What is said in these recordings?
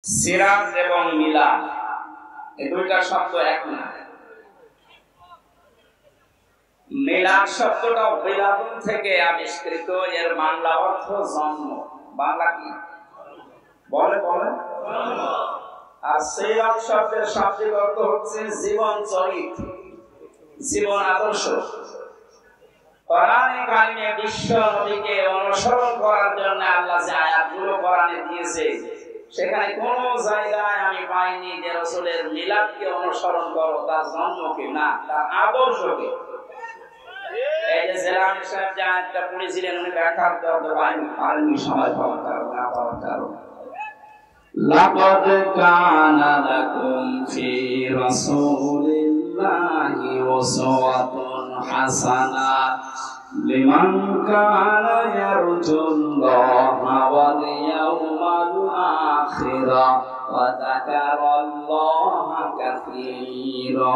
সিরাত এবং মিলাদ এই দুইটা শব্দ এক না। মিলাদ শব্দটা বিলাদুন থেকে আবিষ্কৃত, এর বাংলা অর্থ জন্ম। বাংলা কি বলে বলে? আর সিরাত শব্দের শাব্দিক অর্থ হচ্ছে জীবন চরিত্র, জীবন আদর্শ। কোরআনে কারিমে বিশ্ব নবীকে অনুসরণ করার জন্য আল্লাহ যে আয়াতগুলো কোরআনে দিয়েছে, সেখানে কোন জায়গায় আমি পাইনি যে রাসূলের মিলাদকে অনুসরণ করো, তার জন্মকে না, তার আদর্শকে। এই যে জেলানি সাহেব যে আয়াতটা পড়েছিলেন, উনি ব্যাখ্যা করতে পারেননি, সময় পাওয়ার কারণে না পাওয়ার কারণে। লাকাদ কানা লাকুম ফি রাসূলিল্লাহি উসওয়াতুন হাসানাহ লিমান কানা ইয়ারজুল্লাহা ওয়াল ইয়াওমাল আখিরা ওয়া যাকারাল্লাহা কাসীরা।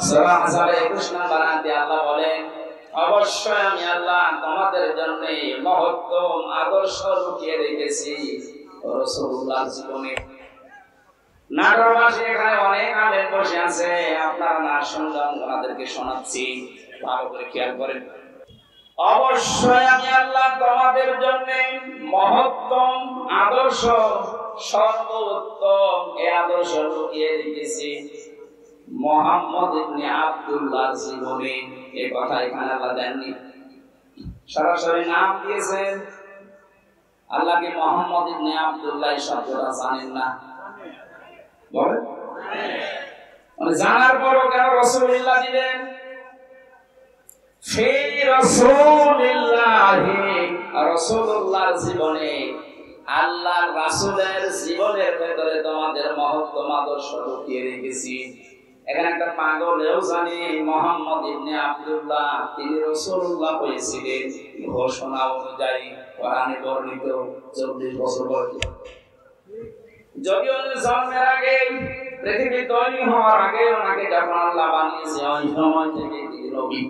সূরা আহজাবের 21 নম্বর আয়াতে আল্লাহ বলেন, অবশ্যই আমি আল্লাহ তোমাদের জন্য মহত্তম আদর্শ লুকিয়ে রেখেছি রাসূলুল্লাহর জীবনে। নাটোরবাসী এখানে অনেক আলেম বসে আছে, আপনারা না শুনলাম ওনাদেরকে শোনাচ্ছি, ভালো করে খেয়াল করেন। অবশ্যই আমি আল্লাহ তোমাদের জন্য মহত্তম আদর্শ, সর্বোত্তম এই আদর্শ লুকিয়ে রেখেছি মুহাম্মদ ইবনে আব্দুল্লাহর জীবনে। এই কথা এখানে আল্লাহ দেননি, সরাসরি নাম দিয়েছেন। আল্লাহকে মুহাম্মদ ইবনে আব্দুল্লাহ শব্দটা জানেন না? বলেন, মানে জানার পরও কেন রাসূলুল্লাহ দিলেন? ফি রাসূলিল্লাহি, রাসূলুল্লাহর জীবনে, আল্লাহর রাসূলের জীবনের ভেতরে তোমাদের মহত্তম আদর্শ লুকিয়ে রেখেছি। এখানে একটা পাগলেও জানে মুহাম্মদ ইবনে আব্দুল্লাহ তিনি রাসূলুল্লাহ হয়েছিলেন ঘোষণা অনুযায়ী কোরআনে বর্ণিত 40 বছর বয়সে। যদিও জন্মের আগে, পৃথিবী তৈরি হওয়ার আগে ওনাকে যখন আল্লাহ বানিয়েছে, ওই সময় থেকে তিনি নবী।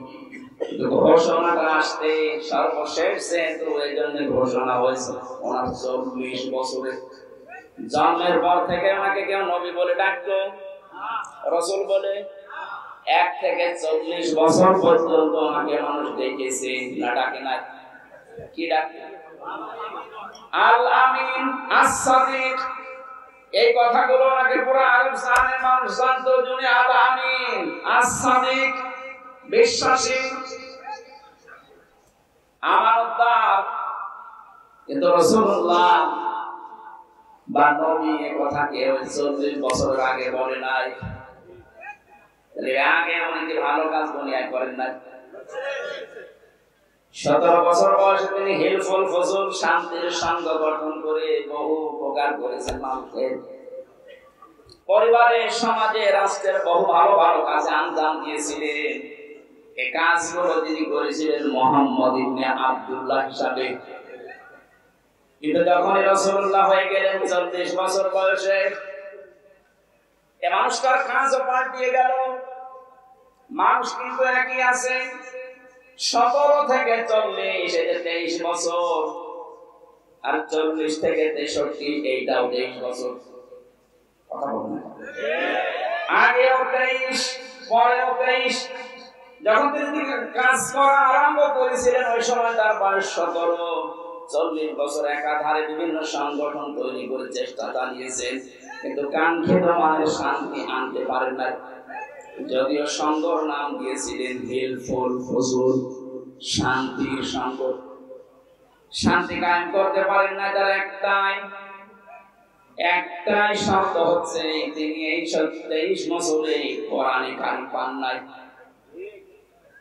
ঘোষণাটা আসতে সর্বশেষ যেহেতু এই জন্য ঘোষণা হয়েছে ওনার 40 বছরে। জন্মের পর থেকে ওনাকে কেউ নবী বলে ডাকতো, রাসূল বলে? 1 থেকে 40 বছর পর্যন্ত ওনাকে মানুষ ডেকেছে, না ডাকে নাই? কি ডাকে? আল আমিন, আস-সাদিক। এই কথাগুলো ওনাকে পুরো আরব জাহানের মানুষ জানতো, যিনি আল আমিন, আস-সাদিক, বিশ্বাসী, আমানতদার। কিন্তু রাসূলুল্লাহ বা নবী এই কথা কেউ 40 বছর আগে বলে নাই। তাহলে আগে অনেকে ভালো কাজ দুনিয়ায় করেন নাই। 17 বছর বয়সে তিনি হিলফুল ফুজুল, শান্তির সংঘ গঠন করে বহু উপকার করেছেন মানুষের। পরিবারে, সমাজে, রাষ্ট্রের বহু ভালো ভালো কাজে আঞ্জাম দিয়েছিলেন। এই কাজগুলো তিনি করেছিলেন মুহাম্মদ ইবনে আব্দুল্লাহ হিসাবে। কিন্তু যখন রাসূলুল্লাহ হয়ে গেলেন 40 বছর বয়সে, এই মানুষটার কাজও পাল্টিয়ে গেল। মানুষ কিন্তু একই আছে, 17 থেকে 40, এটা 23 বছর, আর 40 থেকে 63 এইটাও 23 বছর। কথা বলুন, আগেও 23, পরেও 23। যখন তিনি কাজ করা আরম্ভ করেছিলেন, ওই সময় তার বয়স 17। 40 বছর একাধারে বিভিন্ন সংগঠন তৈরি করে চেষ্টা চালিয়েছেন, কিন্তু কাঙ্ক্ষিত মানের শান্তি আনতে পারেন না। যদিও সংঘর নাম দিয়েছিলেন হিলফুল ফুজুল, শান্তির সংঘ। শান্তি কায়েম করতে পারেন না। তার একটাই শর্ত হচ্ছে, তিনি এই 23 বছরে কোরআনে কারিম পান নাই।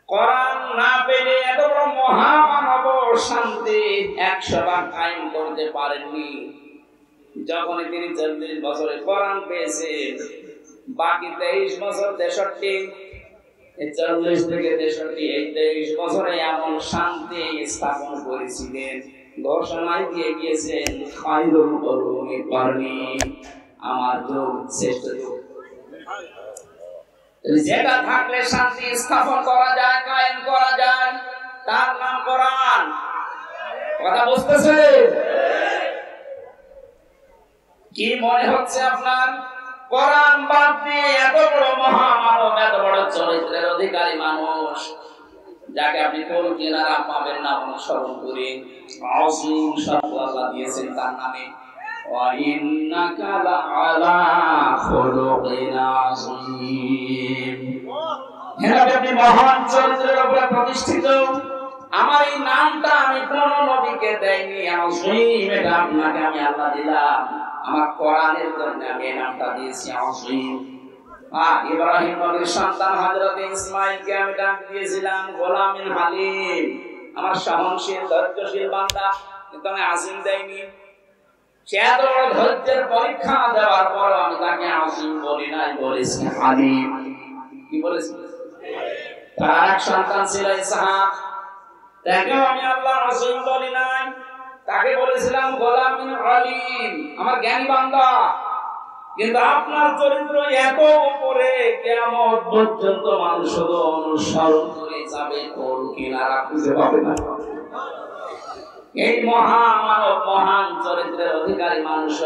কোরআন না পেলে এত বড় মহামানব শান্তি 100 বার কায়েম করতে পারেননি। যখন তিনি 40 বছরে কোরআন পেয়েছেন, বাকি 23 বছর 63, 40 থেকে 63, এই 23 বছরে এমন শান্তি স্থাপন করেছিলেন, ঘোষণায় দিয়ে গিয়েছেন, খায়রুল কুরুনি কারনি, আমার যুগ শ্রেষ্ঠ যুগ। যেটা থাকলে শান্তি স্থাপন করা যায়, কায়েম করা যায়, তার নাম কোরআন। কথা বুঝতেছে? কি মনে হচ্ছে আপনার? কোরআন বাদ দিয়ে এত বড় মহামানব, এত বড় চরিত্রের অধিকারী মানুষ, যাকে আপনি কোন কিনারা পাবেন না অনুসরণ করে, আযীম শব্দ আল্লাহ দিয়েছেন তার নামে। ওয়া ইন্নাকা লাআলা খুলুকিন আযীম। আপনি মহান চরিত্রের উপরে প্রতিষ্ঠিত। আমার এই নামটা আমি কোন নবীকে দেইনি, আযীম এটা আপনাকে আমি আল্লাহ দিলাম। আমার কোরআনের জন্য আমি এই নামটা দিয়েছি আযীম। ইব্রাহিম নবীর সন্তান হযরত ইসমাঈলকে আমি ডাক দিয়েছিলাম গোলামিন হালিম, আমার সহনশীল ধৈর্যশীল বান্দা, কিন্তু আমি আযীম দেইনি। সে এত বড় ধৈর্যের পরীক্ষা দেওয়ার পর আমি তাকে আযীম বলি নাই, বলেছি হালিম। কি বলেছি? তার এক সন্তান ছিল ইসহাক, তাকেও আমি আল্লাহ আযীম বলি নাই, তাকে বলেছিলাম গোলামিন হালিম, আমার জ্ঞানী বান্দা। কিন্তু আপনার চরিত্র এত উপরে, কিয়ামত পর্যন্ত মানুষ শুধু অনুসরণ করে যাবে, কোন কিনারা খুঁজে পাবে না। এই মহামানব, মহান চরিত্রের অধিকারী মানুষ,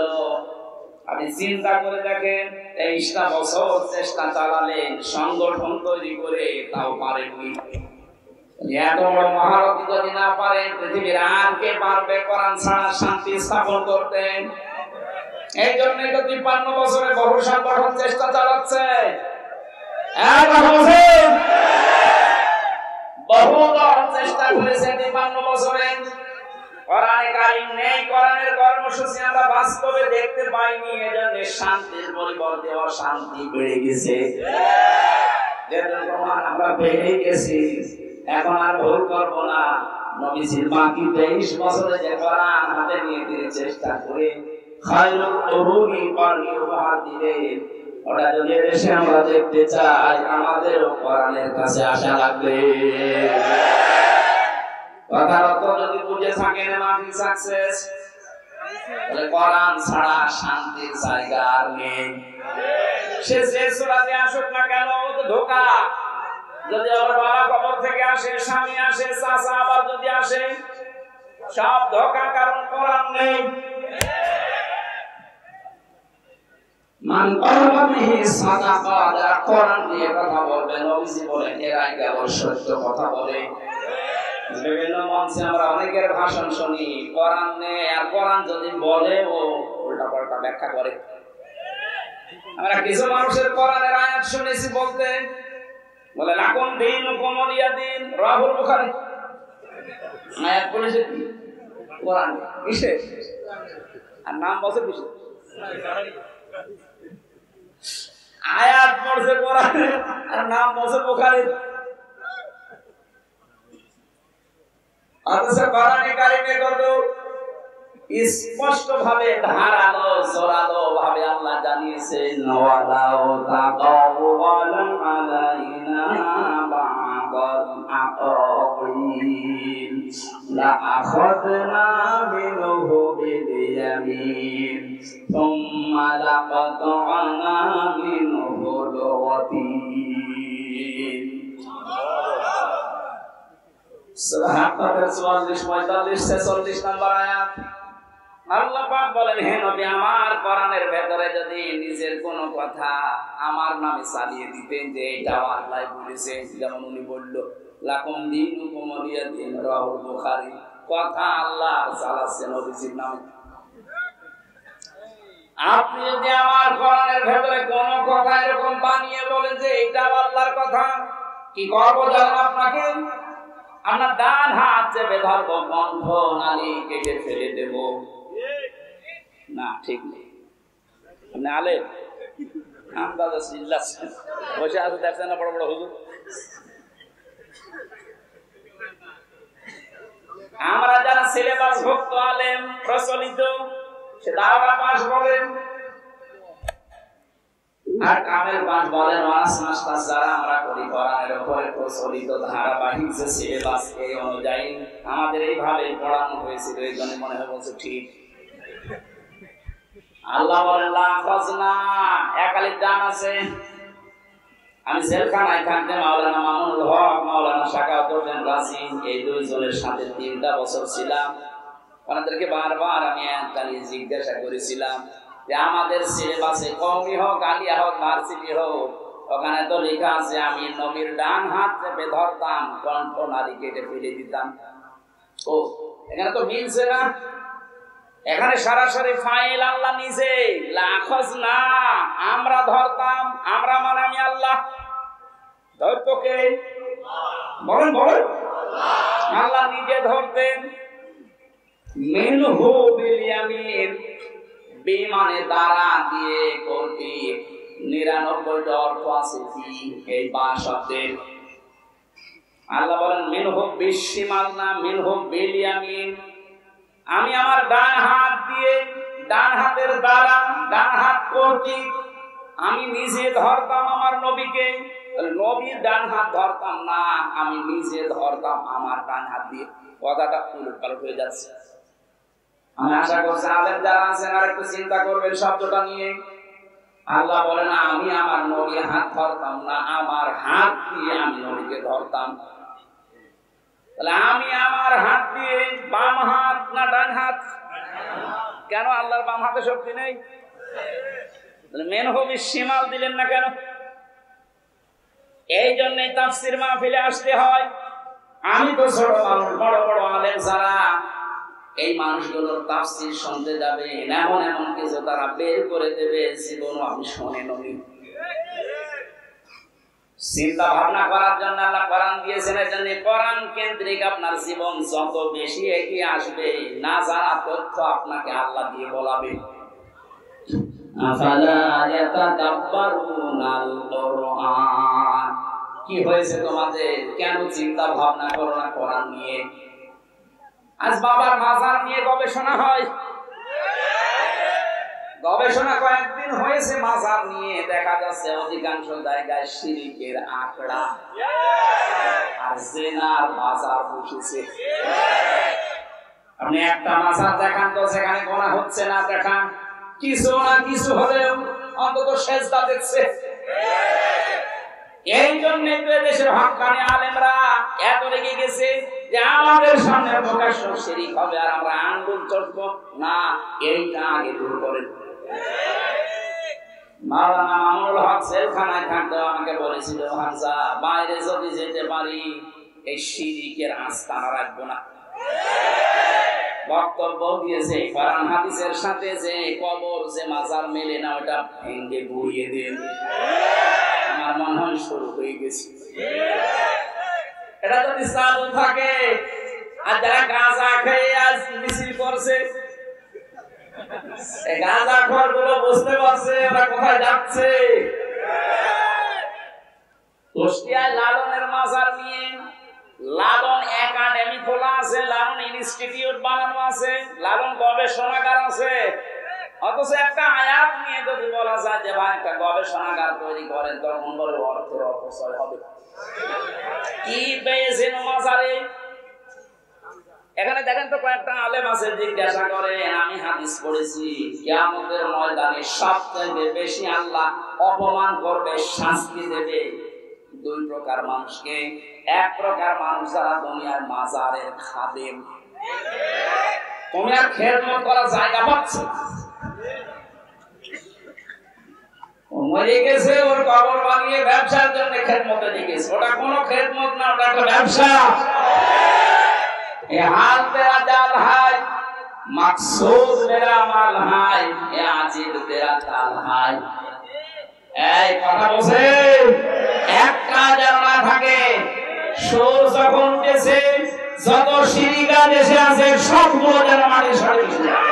আপনি চিন্তা করে দেখেন, 23টা বছর চেষ্টা চালালেন সংগঠন তৈরি করে, তাও পারেননি। এত বড় মহারথী যদি না পারেন, পৃথিবীর আর কে পারবে কোরআন ছাড়া শান্তি স্থাপন করতে? এই জন্যই তো 53 বছরে বহু সংগঠন চেষ্টা চালাচ্ছে। বহু দল চেষ্টা করেছে 53 বছরে। কোরআনে কারীম নেই, কোরআনের কর্মসূচি আমরা বাস্তবে দেখতে পাইনি, এজন্য শান্তির পরিবর্তে অশান্তি বেড়ে গেছে। যেহেতু প্রমাণ আমরা পেয়ে গেছি, এখন আর ভুল করব না। নবীজির বাকি 23 বছরে যে কোরআন হাতে নিয়ে তিনি চেষ্টা করে খায়রুল কুরুনি পানি উপহার দিলেন, ওটা যদি দেশে আমরা দেখতে চাই, আমাদেরও কোরআনের কাছে আসা লাগবে। কথার অর্থ যদি বুঝে থাকেন মাফি সাকসেস, তাহলে কোরআন ছাড়া শান্তির জায়গা আর নেই। সে যে সূরাতে আসুক না কেন, ও তো ধোঁকা। যদি আমার বাবা কবর থেকে আসে, স্বামী আসে, চাচা আবার যদি আসে, সব ধোঁকা, কারণ কোরআন নেই। মান ক্বালা বিহি সাদাকা, যারা কোরআন দিয়ে কথা বলবে, নবীজি বলেন এরাই কেবল সত্য কথা বলে। বিভিন্ন মঞ্চে আমরা অনেকের ভাষণ শুনি, কোরআন নেই, আর কোরআন যদি বলে ও উল্টা পাল্টা ব্যাখ্যা করে। আমরা কিছু মানুষের কোরআনের আয়াত শুনেছি বলতে, বলে লাকুম দীনুকুম ওয়ালিয়া দীন, রাহুল বুখারী। আয়াত পড়েছে কি? কোরআন কিসে? আর নাম বলছে কিসে? আয়াত পড়ছে কোরআনে, আর নাম বলছে বুখারী। অথচ কোরআনে কারিমে কত স্পষ্ট ভাবে, ধারালো জোরালো ভাবে আল্লাহ জানিয়েছেন, ওয়ালাউ তাকাওয়ালা আলাইনা বা'দাল আকাবিল লা আখাযনা মিনহু বিল ইয়ামিন সুম্মা লাকাতআনা মিনহুল ওয়াতিন। সূরা হাক্কাতের 44, 45, 46 নম্বর আয়াত। আল্লাহ পাক বলেন, হে নবী, আমার কোরআনের ভেতরে যদি নিজের কোনো কথা আমার নামে চালিয়ে দিতেন, যে এটা আল্লাহ বলেছে, যেমন উনি বলল লাকুম দীনুকুম ওয়ালিয়া দীন, রাহুল বুখারী, কথা আল্লাহ চালাচ্ছেন নবীজির নামে। আপনি যদি আমার কোরআনের ভেতরে কোনো কথা এরকম বানিয়ে বলেন যে এটা আল্লাহর কথা, কি করব জানেন আপনাকে? আপনার ডান হাত চেপে ধরবো, কণ্ঠ নালী কেটে ফেলে দেব। না, ঠিক নেই। আপনি আলেম, আমদাদা চিল্লাচ্ছেন, বসে আছে দেখছেন না বড় বড় হুজুর। আমরা যারা সিলেবাস ভুক্ত আলেম, প্রচলিত, সে দাওরা পাস বলেন আর কামেল পাস বলেন, ওয়াজ মাস্টার যারা আমরা করি, কোরআনের উপরে প্রচলিত ধারাবাহিক যে সিলেবাস, এই অনুযায়ী আমাদের এইভাবে পড়ানো হয়েছিল, এই জন্য মনে হয় বলছে ঠিক। আল্লাহ বলেন লা খাজনা, একালিফ জান আছে। আমি জেলখানায় থাকতে মাওলানা মামুনুল হক, মাওলানা শাকাওয়াত হোসেন রাজি, এই দুইজনের সাথে 3টা বছর ছিলাম। ওনাদেরকে বারবার আমি একটা জিজ্ঞাসা করেছিলাম, যে আমাদের সিলেবাসে কওমি হোক, আলিয়া হোক, ভার্সিটি হোক, ওখানে তো লেখা আছে আমি নবীর ডান হাত চেপে ধরতাম, কণ্ঠ নারী কেটে ফেলে দিতাম। ও এখানে তো মিলছে না। এখানে সরাসরি ফাইল আল্লাহ নিজে, লাখজ না আমরা ধরতাম। আমরা মানে আমি আল্লাহ, ধরতো কে? বলেন বলেন। আল্লাহ নিজে ধরতেন। মিনহু বিল ইয়ামিন, বিমানে দ্বারা দিয়ে করতে 99টা অর্থ আছে এই বা শব্দের। আল্লাহ বলেন মিনহু বিশিমাল না, মিনহু বিল ইয়ামিন। আমি আমার ডান হাত দিয়ে, ডান হাতের দ্বারা, ডান হাত কর্তৃক আমি নিজে ধরতাম আমার নবীকে। নবীর ডান হাত ধরতাম না, আমি নিজে ধরতাম আমার ডান হাত দিয়ে। কথাটা উলটপালট হয়ে যাচ্ছে। আমি আশা করছি আলেম যারা আছেন আর একটু চিন্তা করবেন শব্দটা নিয়ে। আল্লাহ বলে না আমি আমার নবীর হাত ধরতাম না, আমার হাত দিয়ে আমি নবীকে ধরতাম। তাহলে আমি আমার হাত দিয়ে, বাম হাত না ডান হাত? কেন আল্লাহর বাম হাতে শক্তি নেই? মেনহবি শিমাল দিলেন না কেন? এই জন্যই তাফসীর মাহফিলে আসতে হয়। আমি তো ছোট মানুষ, বড় বড় আলেম যারা এই মানুষগুলোর তাফসীর শুনতে যাবে, এমন এমন কিছু তারা বের করে দেবে জীবনও আমি শুনে নই। চিন্তা ভাবনা করার জন্য আল্লাহ কোরআন দিয়েছেন। এই জন্য কোরআন কেন্দ্রিক আপনার জীবন যত বেশি এগিয়ে আসবে, না জানা তথ্য আপনাকে আল্লাহ দিয়ে বলাবে। আফালা ইয়াতাদাব্বারুনাল কুরআন, কি হয়েছে তোমাদের? কেন চিন্তা ভাবনা করো না কোরআন নিয়ে? আজ বাবার মাজার নিয়ে গবেষণা হয়। গবেষণা কয়েকদিন হয়েছে মাজার নিয়ে, দেখা যাচ্ছে অধিকাংশ জায়গায় শিরকের আঁকড়া আর জিনার মাজার বসেছে। আপনি একটা মাজার দেখান তো সেখানে গোনা হচ্ছে না, দেখান কিছু না কিছু হলেও অন্তত সেজদা দেখছে। এই জন্যই তো দেশের হক্কানি আলেমরা এত রেগে গেছে যে আমাদের সামনে প্রকাশ্য শিরক হবে আর আমরা আঙ্গুল চটবো না। এইটা আগে দূর করেন। মাওলানা মামুনুল হক জেলখানায় থাকতে আমাকে বলেছিল, হামজা বাইরে যদি যেতে পারি এই শিরকের আস্তানা রাখবো না। বক্তব্য দিয়েছে কোরআন হাদিসের সাথে যে কবর যে মাজার মেলে না ওটা ভেঙে গুড়িয়ে দেন। আমার মনে হয় শুরু হয়ে গেছে। এটা যদি চালু থাকে আর যারা গাঁজা খেয়ে আজ মিছিল করছে, গাঁজা খোর গুলো বুঝতে পারছে ওরা কোথায় যাচ্ছে। কুষ্টিয়ায় লালনের মাজার নিয়ে লালন একাডেমি খোলা আছে, লালন ইনস্টিটিউট বানানো আছে, লালন গবেষণাগার আছে। অথচ একটা আয়াত নিয়ে যদি বলা যায় যে ভাই একটা গবেষণাগার তৈরি করেন, তখন বলে অর্থের অপচয় হবে। কি পেয়েছেন মাজারে? এখানে দেখেন তো কয়েকটা আলেম আছে, জিজ্ঞাসা করেন আমি হাদিস পড়েছি কিয়ামতের ময়দানে সবচেয়ে বেশি আল্লাহ অপমান করবে, শাস্তি দেবে দুই প্রকার মানুষকে। এক প্রকার মানুষ যারা দুনিয়ার মাজারের খাদেম, দুনিয়ার খেদমত করার জায়গা পাচ্ছে, মরে গেছে ওর কবর বানিয়ে ব্যবসার জন্য খেদমতে লিখেছে। ওটা কোনো খেদমত না, ওটা একটা ব্যবসা। ये हाल तेरा जाल है, मकसूद मेरा माल है, ये आजिब तेरा ताल है। এই কথা বলছে একটা যেন না থাকে। সুর যখন উঠেছে যত শিরিকা দেশে আছে সবগুলো যেন মাটির সাথে মিশে যায়।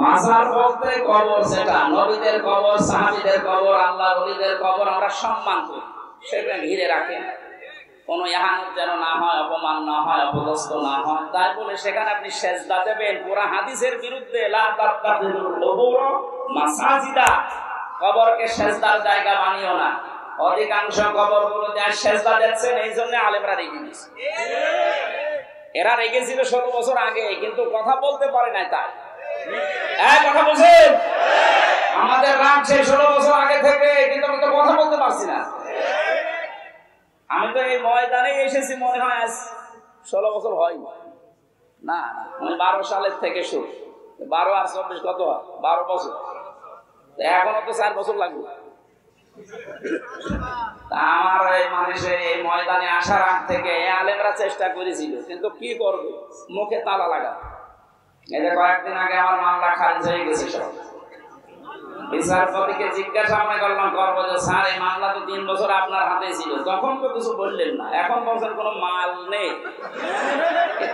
মাজার বলতে কবর, সেটা নবীদের কবর, সাহাবীদের কবর, আল্লাহর ওলিদের কবর আমরা সম্মান করি, সেটা ঘিরে রাখেন। কোনো ইহানত যেন না হয়, অপমান না হয়, অপদস্থ না হয়। তাই বলে সেখানে আপনি সেজদা দেবেন, পুরা হাদিসের বিরুদ্ধে। লা তাত্তাখিযুল কুবুর মাসাজিদা, কবরকে সেজদার জায়গা বানিও না। অধিকাংশ কবরগুলোতে সেজদা দিচ্ছেন, এই জন্য আলেমরা রেগে গেছে। এরা রেগেছিল 16 বছর আগে, কিন্তু কথা বলতে পারে না। তাই এক কথা বুঝেন, আমাদের রাগ সেই 16 বছর আগে থেকে, কিন্তু আমি তো কথা বলতে পারছি না। আমি তো এই ময়দানে এসেছি মনে হয় আজ 16 বছর হয় না, আমি 12 সালের থেকে শুরু। 12 আর 24 কত হয়? 12 বছর। এখনো তো 4 বছর লাগবে। আমার এই মানুষের এই ময়দানে আসার আগ থেকে আলেমরা চেষ্টা করেছিল, কিন্তু কি করবে, মুখে তালা লাগা। এই যে কয়েকদিন আগে আমার মামলা খারিজ হয়ে গেছে সব। বিচারপতিকে জিজ্ঞাসা করবো যে স্যার এই মামলা তো 3 বছর আপনার হাতে ছিল, তখন তো কিছু বললেন না, এখন বলছেন কোনো মাল নেই,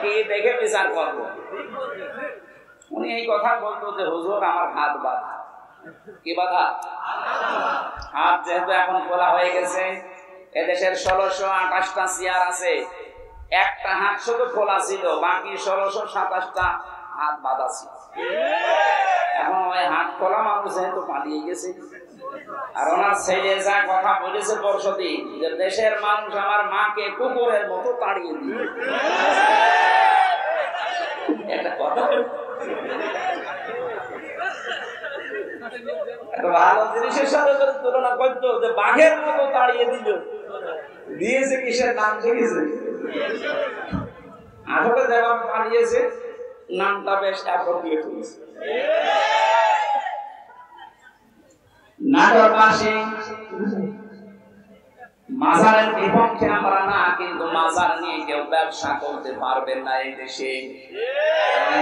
কি দেখে বিচার করবো? উনি এই কথা বলতো যে হুজুর আমার হাত বাঁধা। কি বাধা? হাত যেহেতু এখন খোলা হয়ে গেছে, এদেশের 1628টা চেয়ার আছে, একটা হাত শুধু খোলা ছিল, বাকি 1627টা হাত বাঁধা ছিল। এখন ওই হাত খোলা মানুষ যেহেতু পালিয়ে গেছে, আর ওনার ছেলে যা কথা বলেছে পরশুদি, যে দেশের মানুষ আমার মাকে কুকুরের মতো তাড়িয়ে দিবে, একটা কথা ভালো জিনিসের সাথে তুলনা করতো, যে বাঘের মতো তাড়িয়ে দিল, দিয়েছে কিসের নাম দেখেছে? আসলে যেমন পালিয়েছে, নামটা বেশ অ্যাপ্রোপ্রিয়েট হয়েছে। নাটোরবাসী মাজারের বিপক্ষে আমরা না, কিন্তু মাজার নিয়ে কেউ ব্যবসা করতে পারবেন না এই দেশে।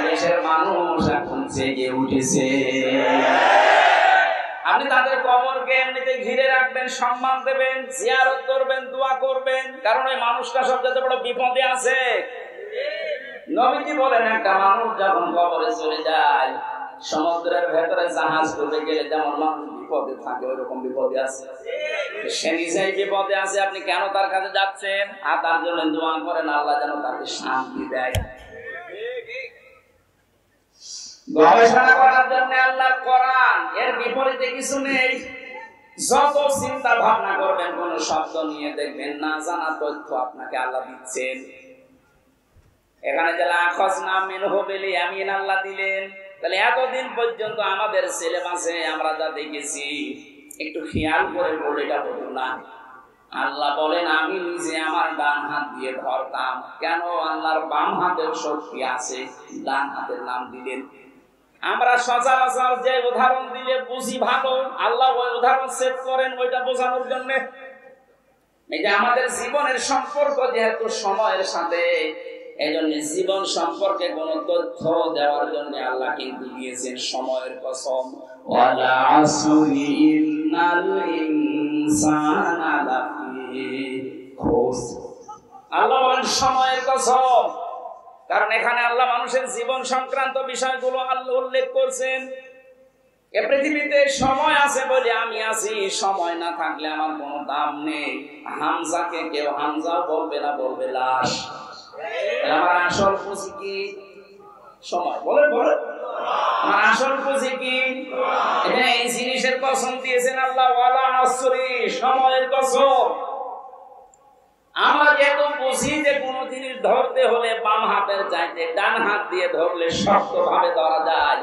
দেশের মানুষ এখন জেগে উঠেছে। আপনি তাদের কবরকে এমনিতে ঘিরে রাখবেন, সম্মান দেবেন, জিয়ারত করবেন, দোয়া করবেন, কারণ ওই মানুষটা সবচেয়ে বড় বিপদে আছে। নবীজি বলেন একটা মানুষ যখন কবরে চলে যায়, সমুদ্রের ভেতরে জাহাজ ডুবে গেলে যেমন মানুষ বিপদে থাকে, ওইরকম বিপদে আছে। সে নিজেই বিপদে আছে, আপনি কেন তার কাছে যাচ্ছেন? আর তার জন্য দোয়া করেন, আল্লাহ যেন তাকে শান্তি দেয়। গবেষণা করার জন্য আল্লাহর কোরআন, এর বিপরীতে কিছু নেই। যত চিন্তা ভাবনা করবেন কোন শব্দ নিয়ে, দেখবেন না জানা তথ্য আপনাকে আল্লাহ দিচ্ছেন। এখানে যে লাখাজনা মিনহু বিল ইয়ামিন আল্লাহ দিলেন, তাহলে এতদিন পর্যন্ত আমাদের সিলেবাসে আমরা যা দেখেছি একটু খেয়াল করে বলেটা বলুন না। আল্লাহ বলেন আমি নিজে আমার ডান হাত দিয়ে ধরতাম। কেন? আল্লাহর বাম হাতের শক্তি আছে, ডান হাতের নাম দিলেন। আমরা সচরাচর যে উদাহরণ দিলে বুঝি ভালো, আল্লাহ ওই উদাহরণ সেট করেন ওইটা বোঝানোর জন্য। এই যে আমাদের জীবনের সম্পর্ক যেহেতু সময়ের সাথে, এই জন্য জীবন সম্পর্কে কোন তথ্য দেওয়ার জন্য আল্লাহ কিন্তু দিয়েছেন সময়ের কসম। ওয়ালা আসরি ইন্নাল ইনসানা লাফি খুসর। আল্লাহ বলেন সময়ের কসম, কারণ এখানে আল্লাহ মানুষের জীবন সংক্রান্ত বিষয়গুলো আল্লাহ উল্লেখ করছেন। এ পৃথিবীতে সময় আছে বলে আমি আছি, সময় না থাকলে আমার কোনো দাম নেই। হামজাকে কেউ হামজাও বলবে না, বলবে লাশ। আমার আসল পুঁজি কি? সময়। বলে বলে আমার আসল পুঁজি কি? এই জিনিসের কসম দিয়েছেন আল্লাহ, ওয়ালা আসরি, সময়ের কসম। আমরা যেহেতু বুঝি যে কোন জিনিস ধরতে হলে বাম হাতের চাইতে ডান হাত দিয়ে ধরলে শক্ত ভাবে ধরা যায়,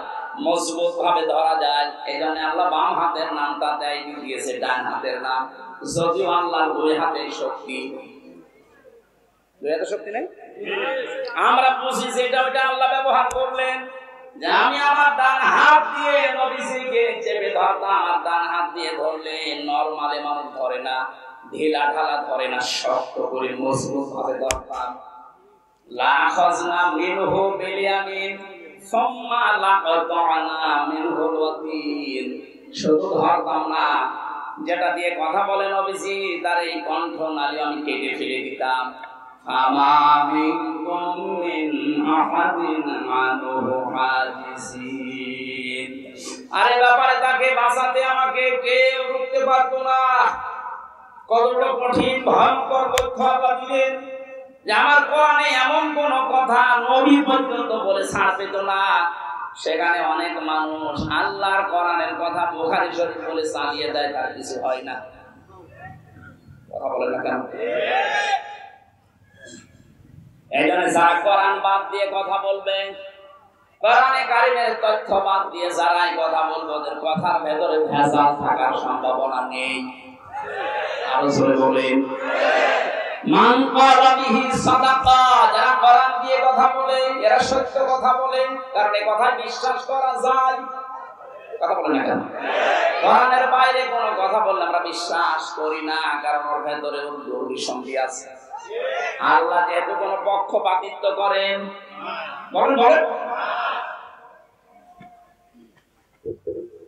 মজবুত ভাবে ধরা যায়, এই জন্য আল্লাহ বাম হাতের নামটা দেয় দিয়েছে ডান হাতের নাম। যদিও আল্লাহ দুই হাতে শক্তি, দুই হাতে শক্তি নেই, আমরা বুঝি যে এটা ওইটা আল্লাহ ব্যবহার করলেন। যে আমি আমার ডান হাত দিয়ে নবীজিকে চেপে ধরতাম, আমার ডান হাত দিয়ে ধরলে নরমালে মানুষ ধরে না, ঢিলা ঢালা ধরে না, শক্ত করে মজবুত ভাবে ধরতাম। লাখাজনা মিনহু বিল ইয়ামিন সুম্মা লাকাতানা মিনহুল ওয়াতিন। শুধু ধরতাম না, যেটা দিয়ে কথা বলে নবীজি তার এই কণ্ঠ নালী আমি কেটে ফেলে দিতাম। আমা মিনকুম মিন আহাদিন আনহু হাজিসিন। আরে ব্যাপারে তাকে বাঁচাতে আমাকে কেউ রুখতে পারতো না। কতটা কঠিন ভয়ঙ্কর তথ্য আল্লাহ দিলেন যে আমার কোরআনে এমন কোন কথা নবী পর্যন্ত বলে ছাড় পেত না। সেখানে অনেক মানুষ আল্লাহর কোরআনের কথা বুখারী শরীফ বলে চালিয়ে দেয়, তার কিছু হয় না। কথা বলে না কেন? এই জন্য যারা কোরআন বাদ দিয়ে কথা বলবে কোরআনে কারিমের তথ্য বাদ দিয়ে যারাই কথা বলবো ওদের কথার ভেতরে ভেজাল থাকার সম্ভাবনা নেই। আরো জোরে বলেন, মান ক্বালা বিহি সাদাকা, যারা কোরআন দিয়ে কথা বলে এরা সত্য কথা বলে, কারণ এই কথা বিশ্বাস করা যায়। কথা বলে না কেন? কোরআনের বাইরে কোনো কথা বললে আমরা বিশ্বাস করি না, কারণ ওর ভেতরে দুর্বিসন্ধি আছে। আল্লাহ যেহেতু কোনো পক্ষপাতিত্ব করেন, বলেন বলেন,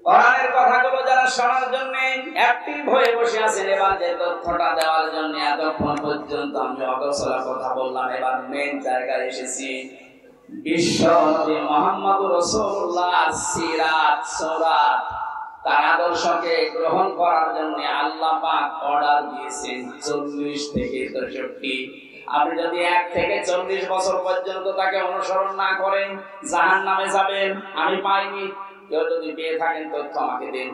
কোরআনের কথাগুলো যারা শোনার জন্য অ্যাক্টিভ হয়ে বসে আছেন, এবার যে তথ্যটা দেওয়ার জন্য এতক্ষণ পর্যন্ত আমি অগোছলা কথা বললাম, এবার মেন জায়গায় এসেছি। বিশ্বনবী মুহাম্মদুর রাসূলুল্লাহ সিরাত সুরাত তার আদর্শকে গ্রহণ করার জন্য আল্লাহ পাক অর্ডার দিয়েছেন 40 থেকে 63। আপনি যদি 1 থেকে 40 বছর পর্যন্ত তাকে অনুসরণ না করেন জাহান্নামে যাবেন। আমি পাইনি, কেউ যদি পেয়ে থাকেন তথ্য আমাকে দিন।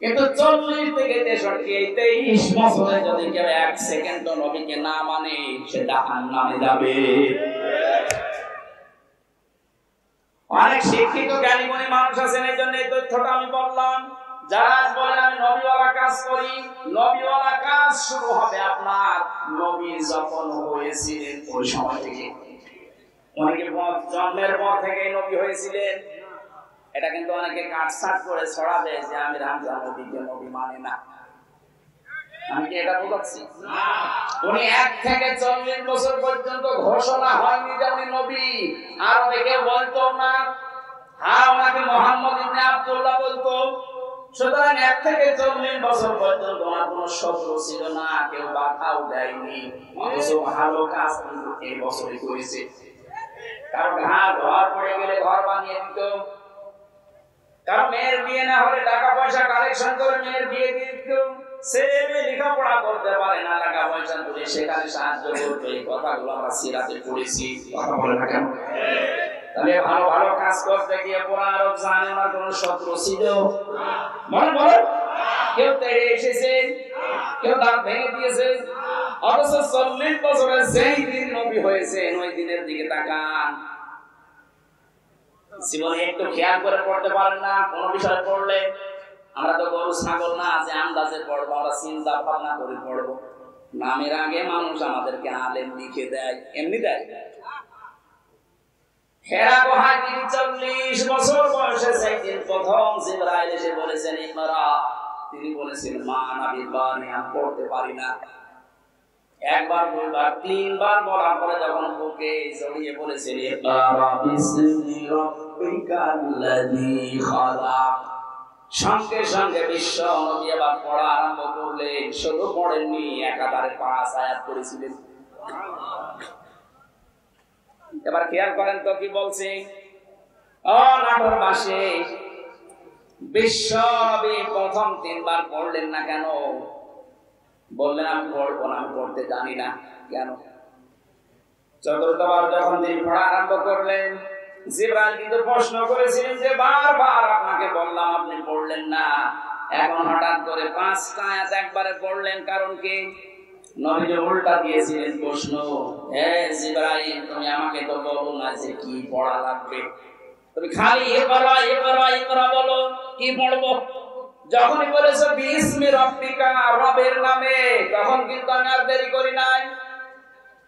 কিন্তু 40 থেকে 63 এই 23 বছরে যদি কেউ 1 সেকেন্ড নবীকে না মানে সে জাহান্নামে যাবে। অনেক শিক্ষিত জ্ঞানী গুণী মানুষ আছেন, এই জন্য এই তথ্যটা আমি বললাম। যারা বলেন আমি নবীওয়ালা কাজ করি, নবীওয়ালা কাজ শুরু হবে আপনার নবী যখন হয়েছিলেন ওই সময় থেকে। অনেকে জন্মের পর থেকে নবী হয়েছিলেন, এটা কিন্তু অনেকে কাটছাট করে ছড়াবে যে আমি রামজান নবীকে নবী মানে না। আমি কি এটা বলছি? উনি 1 থেকে 40 বছর পর্যন্ত ঘোষণা হয়নি যে উনি নবী, আর অনেকে বলতো না। হ্যাঁ, ওনাকে মুহাম্মদ ইবনে আব্দুল্লাহ বলতো। সুতরাং 1 থেকে 40 বছর পর্যন্ত ওনার কোনো শত্রু ছিল না, কেউ বাধাও দেয়নি। অথচ ভালো কাজ কিন্তু এই বছরই করেছে। কারণ ঘর পড়ে গেলে ঘর বানিয়ে দিত, কারণ মেয়ের বিয়ে না হলে টাকা পয়সা কালেকশন করে মেয়ের বিয়ে দিয়ে দিত। ছেলে মেয়ে লেখাপড়া করতে পারে না, টাকা পয়সা তুলে সেখানে সাহায্য করবে। এই কথাগুলো আমরা সিরাতে পড়েছি। কথা বলে না কেন? তাহলে ভালো ভালো কাজ করতে গিয়ে পুরো আরব জানে না কোনো শত্রু ছিল। মনে বলেন, কেউ তেড়ে এসেছে, কেউ দাঁত ভেঙে দিয়েছে। অথচ 40 বছরে যেই দিন নবী হয়েছেন ওই দিনের দিকে তাকান। জীবনে একটু খেয়াল করে পড়তে পারেন না কোন বিষয় পড়লে? আমরা তো গরু ছাগল না যে আন্দাজে পড়বো, আমরা চিন্তা ভাবনা করে পড়বো। নামের আগে মানুষ আমাদেরকে আলেম লিখে দেয়, এমনি দেয়। হেরা গুহায় তিনি 40 বছর বয়সে সেদিন প্রথম জিবরাইল এসে বলেছেন ইকরা। তিনি বলেছেন মা নবী বাণী আমি পড়তে পারি না। 1 বার 2 বার 3 বার বলার পরে যখন বুকে জড়িয়ে বলেছেন ইকরা বিসমি রাব্বিকাল্লাযী খালাক, সঙ্গে সঙ্গে বিশ্ব নবী আবার পড়া আরম্ভ করলেন। শুধু পড়েননি, একাধারে 5 আয়াত পড়েছিলেন। এবার খেয়াল করেন তো কি বলছে। নাটোরবাসী বিশ্ব নবী প্রথম 3 বার পড়লেন না কেন? বললেন আমি পড়বো না, আমি পড়তে জানি না। কেন? চতুর্থবার যখন তিনি পড়া আরম্ভ করলেন, জিবরাইল কিন্তু প্রশ্ন করেছিলেন যে বারবার আপনাকে বললাম আপনি পড়লেন না, এখন হঠাৎ করে 5টা আয়াত একবারে পড়লেন, কারণ কি? নবী উল্টা দিয়েছিলেন প্রশ্ন, হে জিবরাইল তুমি আমাকে তো বলো না যে কি পড়া লাগবে, তুমি খালি ইকরা ইকরা ইকরা বলো, কি পড়বো? যখনই বলেছো বিসমি রাব্বিকা, রবের নামে, তখন কিন্তু আমি আর দেরি করি নাই।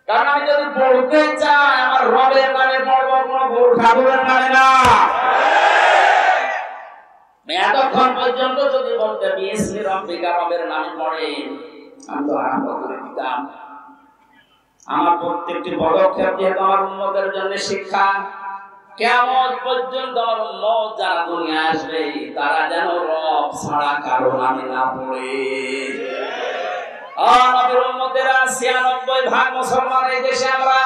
কারণ আমি যদি পড়তে চাই আমার রবের নামে পড়বো, কোনো ভুল ঠাকুরের নামে না। এতক্ষণ পর্যন্ত যদি বলতে বিসমি রাব্বিকা রবের নামে পড়ে, আমি তো আরম্ভ করে দিতাম। আমার প্রত্যেকটি পদক্ষেপ যেহেতু আমার উম্মতের জন্য শিক্ষা, কিয়ামত পর্যন্ত আমার উম্মত যারা দুনিয়ায় আসবে তারা যেন রব ছাড়া কারো নামে না পড়ে। নবীর উম্মতেরা 96% মুসলমান এই দেশে আমরা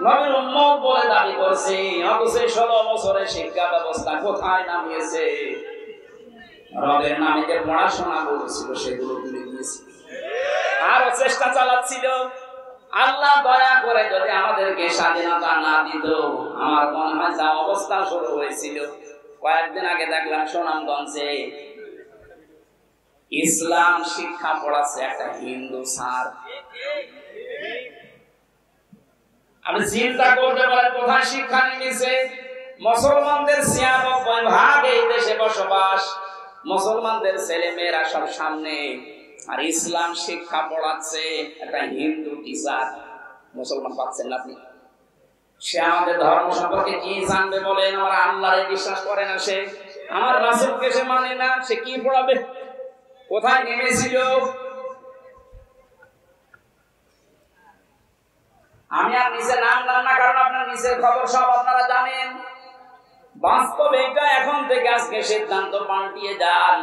নবীর উম্মত বলে দাবি করছি, অথচ 16 বছরের শিক্ষা ব্যবস্থা কোথায় নামিয়েছে? রবের নামে যে পড়াশোনা করেছিল সেগুলো তুলে দিয়েছে, আরো চেষ্টা চালাচ্ছিল। আল্লাহ দয়া করে যদি আমাদেরকে স্বাধীনতা না দিত, আমার মনে হয় যা অবস্থা শুরু হয়েছিল। কয়েকদিন আগে দেখলাম সুনামগঞ্জে ইসলাম শিক্ষা পড়াচ্ছে একটা হিন্দু স্যার। আপনি চিন্তা করতে পারেন কোথায় শিক্ষা নিয়েছে? মুসলমানদের 96% এই দেশে বসবাস, মুসলমানদের ছেলে মেয়েরা সব সামনে, আর ইসলাম শিক্ষা পড়াচ্ছে একটা হিন্দু টিচার। মুসলমান পাচ্ছেন না আপনি? সে আমাদের ধর্ম সম্পর্কে কি জানবে বলেন? আমার আল্লাহরে বিশ্বাস করে না সে, আমার রাসূলকে সে মানে না, সে কি পড়াবে? কোথায় নেমেছিল? আমি আর নিচে নাম না, কারণ আপনার নিচের খবর সব আপনারা জানেন। বাস্তবে এটা এখন থেকে আজকে সিদ্ধান্ত পাল্টিয়ে যান।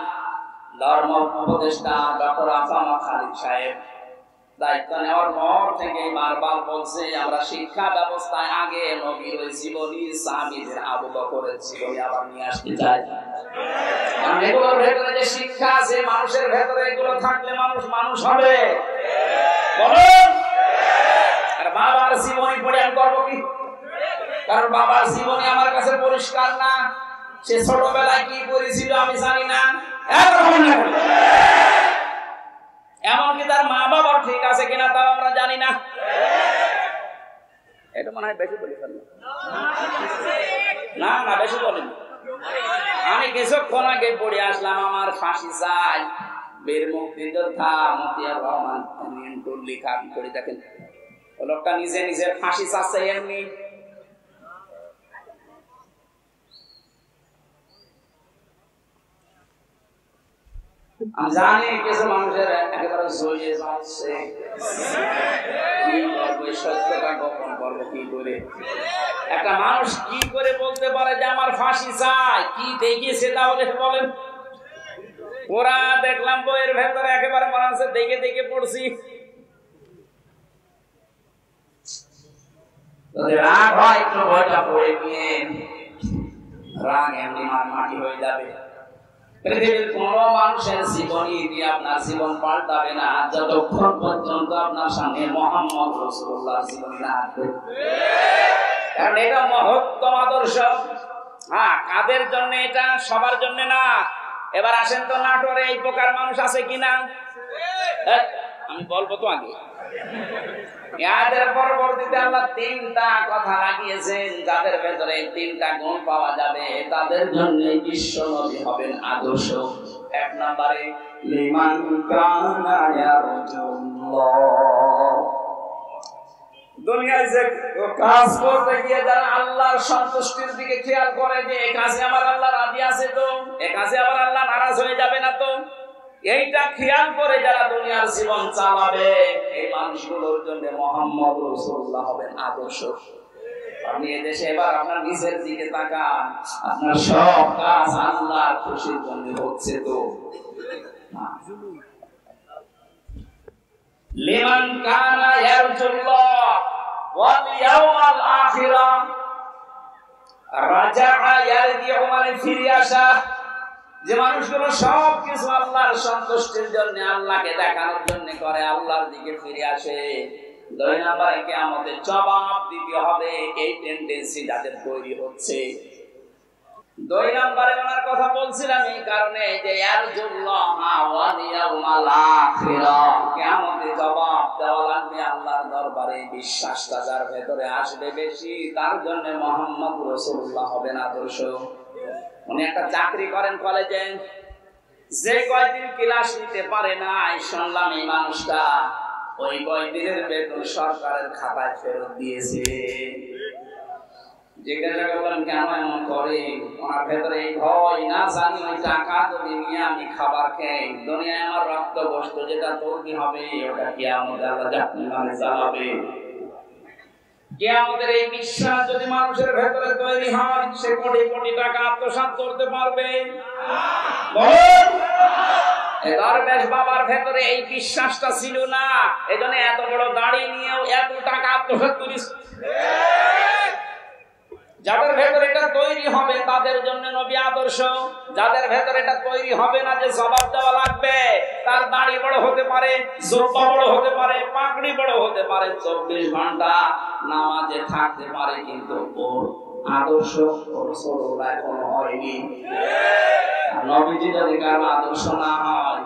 ধর্ম উপদেষ্টা ডক্টর আফামা খালিদ সাহেব দায়িত্ব নেওয়ার পর থেকে বারবার বলছে, আমরা শিক্ষা ব্যবস্থায় আগে নবীর ওই জীবনী, সাহাবীদের আবু বকরের জীবনী আবার নিয়ে আসতে চাই। কারণ এগুলোর ভেতরে যে শিক্ষা আছে, মানুষের ভেতরে এগুলো থাকলে মানুষ মানুষ হবে। বলুন, আর বাবার জীবনী পড়ে আমি করবো কি? কারণ বাবার জীবনী আমার কাছে পরিষ্কার না, সে ছোটবেলায় কি করেছিল আমি জানি না। এমনকি তার মা বাবার ঠিক আছে কিনা তাও আমরা জানি না। এটা মনে হয় বেশি বলে ফেললাম। না না, বেশি বলিনি। আমি কিছুক্ষণ আগে পড়ে আসলাম, আমার ফাঁসি চাই, বীর মুক্তিযোদ্ধা মতিয়ার রহমান লেখা করে দেখেন। লোকটা নিজে নিজের ফাঁসি চাচ্ছে এমনি। আমি জানি কিছু মানুষের একেবারে জড়িয়ে যাচ্ছে, কি করবো, সত্যটা গোপন করবো কি করে? একটা মানুষ কি করে বলতে পারে যে আমার ফাঁসি চাই? কি দেখিয়েছে তাহলে বলেন? ওরা দেখলাম বইয়ের ভেতরে একেবারে মনে হচ্ছে দেখে দেখে পড়ছি। রাগ হয় একটু বইটা পড়ে গিয়ে, রাগ এমনি মাটি হয়ে যাবে। পৃথিবীর কোন মানুষের জীবনী দিয়ে আপনার জীবন পাল্টাবে না যতক্ষণ পর্যন্ত আপনার সামনে মুহাম্মদ রাসূলুল্লাহর জীবনী না আসবে। কারণ এটা মহত্তম আদর্শ। হ্যাঁ, কাদের জন্য এটা? সবার জন্য না। এবার আসেন তো, নাটোরে এই প্রকার মানুষ আছে কিনা? আমি বলবো তো আগে। এর পরবর্তীতে আল্লাহ 3টা কথা লাগিয়েছেন, যাদের ভেতরে 3টা গুণ পাওয়া যাবে তাদের জন্য বিশ্ব নবী হবেন আদর্শ। 1 নম্বরে লিমান কানা ইয়ারজুল্লাহ। দুনিয়ায় যে কাজ করতে গিয়ে যারা আল্লাহর সন্তুষ্টির দিকে খেয়াল করে যে এই কাজে আমার আল্লাহ রাজি আছে তো, এই কাজে আমার আল্লাহ নারাজ হয়ে যাবে না তো, এইটা খেয়াল করে যারা দুনিয়ার জীবন চালাবে, এই মানুষগুলোর জন্য মুহাম্মদ রাসূলুল্লাহ হবেন আদর্শ। আপনি এদেশে এবার আপনার নিজের দিকে তাকান, আপনার সব কাজ আল্লাহর খুশির জন্য হচ্ছে তো? লিমান কানা ইয়ারজুল্লাহ ওয়াল ইয়াউমাল আখিরা রাজাআ ইয়ারজিউ মানে ফিরে আসা। যে মানুষগুলো সব কিছু আল্লাহর সন্তুষ্টির জন্য, আল্লাহকে দেখানোর জন্য করে, আল্লাহর দিকে ফিরে আসে, 2 নম্বরে কিয়ামতে জবাব দিতে হবে, এই টেন্ডেন্সি যাদের তৈরি হচ্ছে। 2 নম্বরে ওনার কথা বলছিলাম এই কারণে যে ইয়ারজুল্লাহ ওয়াল ইয়াউমাল আখিরা, কিয়ামতে জবাব দেওয়া লাগবে আল্লাহর দরবারে। বিশ্বাসটা যার ভেতরে আসবে বেশি, তার জন্য মুহাম্মদ রাসূলুল্লাহ হবেন আদর্শ। উনি একটা চাকরি করেন কলেজে, যে কয়দিন ক্লাস নিতে পারে না, শুনলাম এই মানুষটা ওই কয়দিনের বেতন সরকারের খাতায় ফেরত দিয়েছে। জিজ্ঞাসা করলাম কেন এমন করে? ওনার ভেতরে এই ভয়, না জানি ওই টাকা যদি নিয়ে আমি খাবার খাই, দুনিয়ায় আমার রক্ত গোশত যেটা তৈরি হবে ওটা কিয়ামতে আল্লাহ জাহান্নামে জ্বালাবে। কিয়ামতের এই বিশ্বাস যদি মানুষের ভেতরে তৈরি হয়, সে কোটি কোটি টাকা আত্মসাৎ করতে পারবে। দরবেশ বাবার ভেতরে এই বিশ্বাসটা ছিল না, এজন্য এত বড় দাড়ি নিয়েও এত টাকা আত্মসাৎ করিস। যাদের ভেতরে এটা তৈরি হবে তাদের জন্য নবী আদর্শ। যাদের ভেতরে এটা তৈরি হবে না যে জবাব দেওয়া লাগবে, তার দাড়ি বড় হতে পারে, জুব্বা বড় হতে পারে, পাগড়ি বড় হতে পারে, 24 ঘন্টা নামাজে থাকতে পারে, কিন্তু ওর আদর্শ রাসূলুল্লাহ এখনো হয়নি। নবীজি যদি কারো আদর্শ না হয়,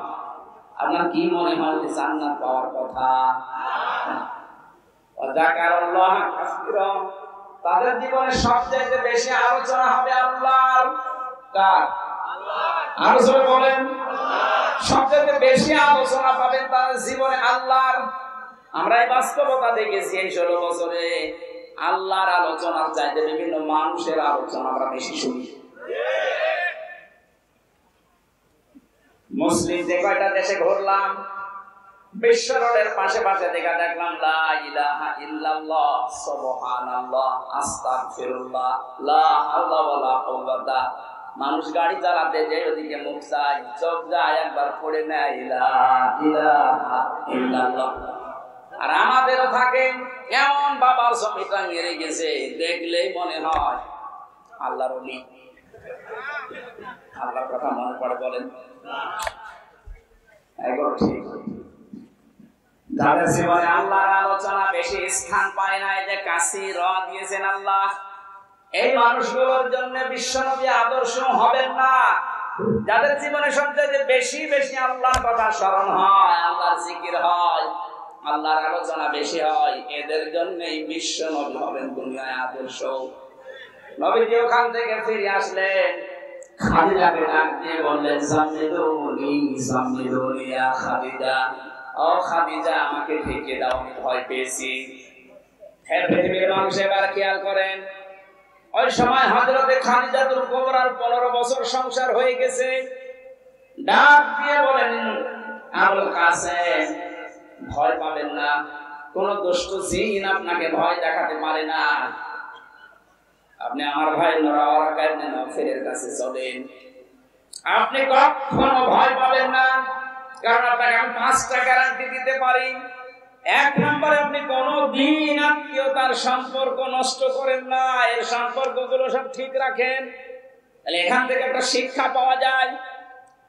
আপনার কি মনে হয় যে জান্নাত পাওয়ার কথা? ওয়া যাকারাল্লাহ কাসীরা, তাদের জীবনে সবচেয়ে বেশি আলোচনা হবে আল্লাহর। কার? আলোচনা বলেন, সবচেয়ে বেশি আলোচনা পাবেন তাদের জীবনে আল্লাহর। আমরা এই বাস্তবতা দেখেছি এই 16 বছরে আল্লাহর আলোচনার চাইতে বিভিন্ন মানুষের আলোচনা আমরা বেশি শুনি। মুসলিম যে কয়টা দেশে ঘুরলাম, বিশ্ব রোডের পাশে পাশে দেখলাম লা ইলাহা ইল্লাল্লাহ, সুবহানাল্লাহ, আস্তাগফিরুল্লাহ, লা হাওলা ওয়ালা কুওয়াতা। মানুষ গাড়ি চালাতে যে ওদিকে মুখ চায়, চোখ যায় একবার পড়ে নেয় লা ইলাহা ইল্লাল্লাহ। আর আমাদেরও থাকে এমন বাবার ছবিটা মেরে গেছে, দেখলেই মনে হয় আল্লাহর ওলি। আল্লাহর কথা মনে পড়ে, বলেন এগুলো ঠিক। যাদের জীবনে আল্লাহর আলোচনা বেশি স্থান পায় না, এই যে কাশি র দিয়েছেন আল্লাহ, এই মানুষগুলোর জন্য বিশ্বনবী আদর্শ হবেন না। যাদের জীবনে সবচেয়ে বেশি বেশি আল্লাহর কথা স্মরণ হয়, আল্লাহর জিকির হয়, আল্লাহর আলোচনা বেশি হয়, এদের জন্যই বিশ্বনবী হবেন দুনিয়ায় আদর্শ। নবীজি ওখান থেকে ফিরে আসলেন, খাদিজাকে ডাক দিয়ে বললেন, জাম্মিলুনি জাম্মিলুনি ইয়া খাদিজা, ও খাদিজা আমাকে ঢেকে দাও, আমি ভয় পেয়েছি। হে পৃথিবীর মানুষ, এবার খেয়াল করেন, ওই সময় হযরতে খাদিজাতুল কুবরার 15 বছর সংসার হয়ে গেছে। ডাক দিয়ে বলেন, আবুল কাসেম ভয় পাবেন না, কোন দুষ্ট জিন আপনাকে ভয় দেখাতে পারে না। আপনি আমার ভাই নওয়ারা ইবনে নওফলের কাছে চলেন, আপনি কখনো ভয় পাবেন না, কারণ আপনাকে আমি 5টা গ্যারান্টি দিতে পারি। 1 নম্বরে আপনি কোনদিন আত্মীয়তার সম্পর্ক নষ্ট করেন না, এর সম্পর্কগুলো সব ঠিক রাখেন। তাহলে এখান থেকে একটা শিক্ষা পাওয়া যায়,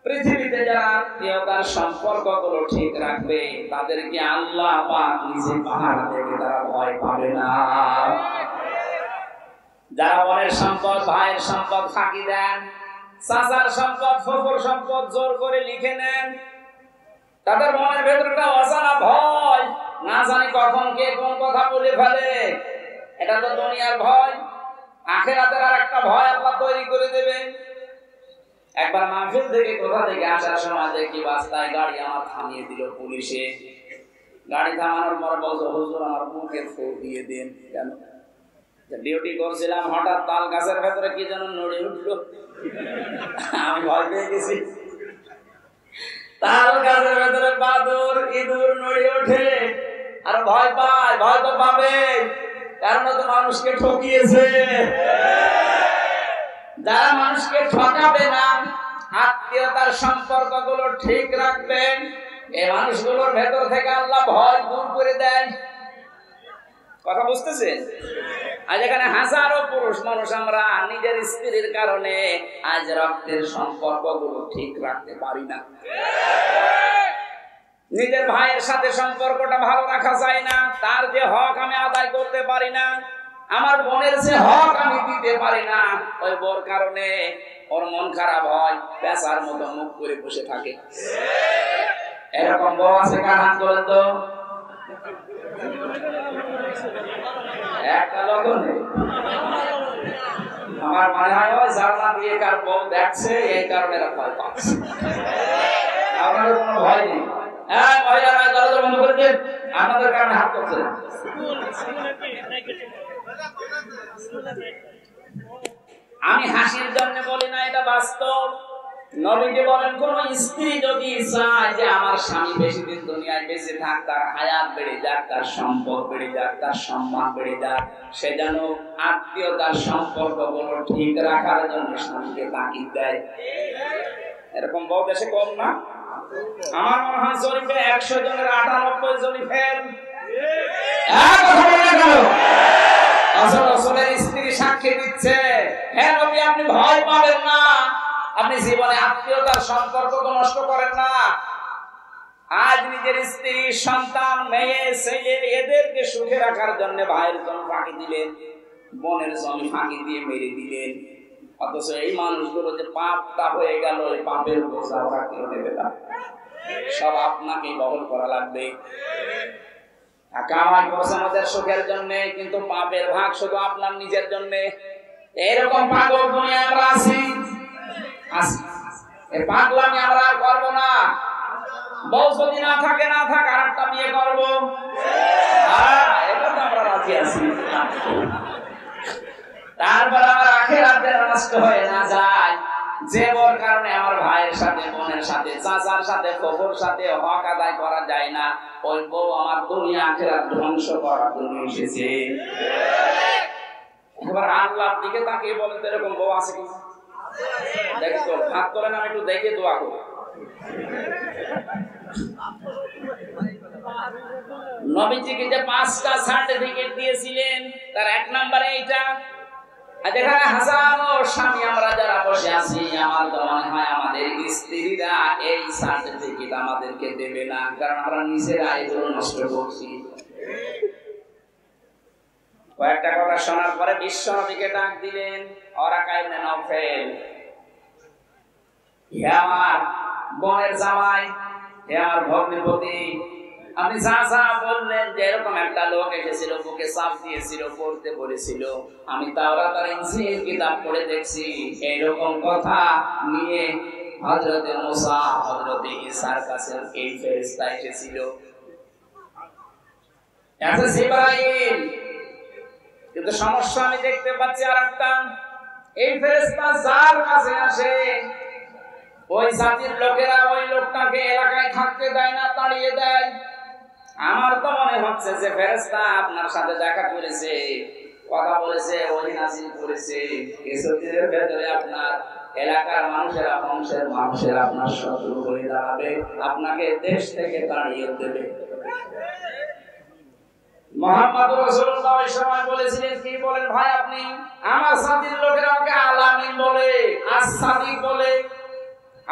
পৃথিবীতে যারা আত্মীয়তার সম্পর্কগুলো ঠিক রাখবে তাদেরকে আল্লাহ পাক নিজে পাহাড় থেকে তারা ভয় পাবে না। যারা বোনের সম্পদ, ভাইয়ের সম্পদ ফাঁকি দেন, চাচার সম্পদ, ফুফুর সম্পদ জোর করে লিখে নেন, তাদের মনের ভেতরে একটা অজানা ভয়, না জানি কখন কে কোন কথা বলে ফেলে। এটা তো দুনিয়ার ভয়, আখিরাতের আর একটা ভয় আল্লাহ তৈরি করে দেবেন। একবার মাহফিল থেকে কোথা থেকে আসার সময় দেখি রাস্তায় গাড়ি আমার থামিয়ে দিল পুলিশে। গাড়ি থামানোর পর বলছে, হুজুর আমার বুকে ফু দিয়ে দেন। কেন? ডিউটি করছিলাম, হঠাৎ তাল গাছের ভেতরে কি যেন নড়ে উঠলো, আমি ভয় পেয়ে গেছি। তাল গাছের ভেতরে বাদুর ইঁদুর নড়ে ওঠে আর ভয় পায়। ভয় তো পাবে, কারণ তো মানুষকে ঠকিয়েছে। যারা মানুষকে ঠকাবে না, আত্মীয়তার সম্পর্কগুলো ঠিক রাখবেন, এই মানুষগুলোর ভেতর থেকে আল্লাহ ভয় দূর করে দেয়। কথা বুঝতেছেন? আজ এখানে হাজারো পুরুষ মানুষ আমরা নিজের স্ত্রীর কারণে আজ রক্তের সম্পর্কগুলো ঠিক রাখতে পারি না। নিজের ভাইয়ের সাথে সম্পর্কটা ভালো রাখা যায় না, তার যে হক আমি আদায় করতে পারি না, আমার বোনের যে হক আমি দিতে পারি না, ওই বোর কারণে ওর মন খারাপ হয়, পেঁচার মতো মুখ করে বসে থাকে। এরকম বউ আছে কার? হাত তোলেন তো। একটা লোক নেই। আমার মনে হয় ওই জানলা দিয়ে কার বউ দেখছে, এই কারণে এরা ভয় পাচ্ছে। আপনাদের কোনো ভয় নেই। হ্যাঁ, মহিলারা দরজা বন্ধ করে দেন, আপনাদের কারণে হাত করছে না। আমি হাসির জন্য বলি না, এটা বাস্তব। নবীজি বলেন, কোন স্ত্রী যদি চায় যে আমার স্বামী বেশি দিন দুনিয়ায় বেঁচে থাক, তার হায়াত বেড়ে যাক, তার সম্পদ বেড়ে যাক, তার সম্মান বেড়ে যাক, সে যেন আত্মীয়তার সম্পর্কগুলো ঠিক রাখার জন্য স্বামীকে তাকিদ দেয়। এরকম বউ দেশে কম না? আমার মনে হয় জরিপে 100 জনের 98 জনই ফেল। রাসূলের স্ত্রী সাক্ষী দিচ্ছে, হ্যাঁ নবী আপনি ভয় পাবেন না, আপনি জীবনে আত্মীয়তার সম্পর্ক নষ্ট করেন না। আজ নিজের স্ত্রী, সন্তান, মেয়ে, ছেলে এদেরকে সুখে রাখার জন্য ভাইয়ের জমি ফাঁকি দিলেন, বোনের জমি ফাঁকি দিয়ে মেরে দিলেন। অথচ এই মানুষগুলো যে পাপটা হয়ে গেল, এই পাপের বোঝা ওরা কেউ নেবে না, সব আপনাকেই বহন করা লাগবে। কামাই করছেন ওদের সুখের জন্য, কিন্তু পাপের ভাগ শুধু আপনার নিজের জন্য। এরকম পাগল দুনিয়া আমরা আছি। এই পাগলামি আমরা আর করবো না। বউ যদি না থাকে, না থাক, আর একটা বিয়ে করবো, এটা তো আমরা রাজি আছি। তারপর আমার আখিরাত যেন নষ্ট হয়ে না যায়। যে বউর কারণে আমার ভাইয়ের সাথে, বোনের সাথে, চাচার সাথে, ফুফুর সাথে হক আদায় করা যায় না, ওই বউ আমার দুনিয়া আখিরাত ধ্বংস করার জন্য এসেছে। এবার আল্লাহর দিকে তাকিয়ে বলেন তো এরকম বউ আছে কিনা? দেখি তো, হাত তোলেন, আমি একটু দেখে দোয়া করি। নবীজিকে যে 5টা সার্টিফিকেট দিয়েছিলেন, তার 1 নম্বরে এইটা। যেখানে হাজারো স্বামী আমরা যারা বসে আছি, আমার তো মনে হয় আমাদের স্ত্রীরা এই সার্টিফিকেট আমাদেরকে দেবে না, কারণ আমরা নিজেরা এগুলো নষ্ট করছি। কয়েকটা কথা শোনার পরে বিশ্ব নবীকে ডাক দিলেন, ওরাকা ইবনে নওফেল, হে আমার বোনের জামাই, হে আমার ভগ্নিপতি, আপনি যা যা বললেন যে এরকম একটা লোক এসেছিল, বুকে চাপ দিয়েছিল, পড়তে বলেছিল, আমি তাওরাত আর ইনজিল কিতাব পড়ে দেখছি এইরকম কথা নিয়ে হযরতে মুসা, হযরতে ঈসার কাছে এই ফেরেশতা এসেছিল, এটা জিবরাইল। কিন্তু সমস্যা আমি দেখতে পাচ্ছি আরেকটা, এই ফেরেশতা যার কাছে আসে ওই জাতির লোকেরা ওই লোকটাকে এলাকায় থাকতে দেয় না, তাড়িয়ে দেয়। আমার তো মনে হচ্ছে যে ফেরেশতা আপনার সাথে দেখা করেছে, কথা বলেছে, ওহী নাযিল করেছে, কিছুদিনের ভেতরে আপনার এলাকার মানুষেরা, বংশের মানুষেরা আপনার শত্রু হয়ে দাঁড়াবে, আপনাকে দেশ থেকে তাড়িয়ে দেবে। মুহাম্মদ রাসূলুল্লাহ ওই সময় বলেছিলেন, কি বলেন ভাই আপনি? আমার জাতির লোকেরা ওকে আলামিন বলে, as-সাদিক বলে,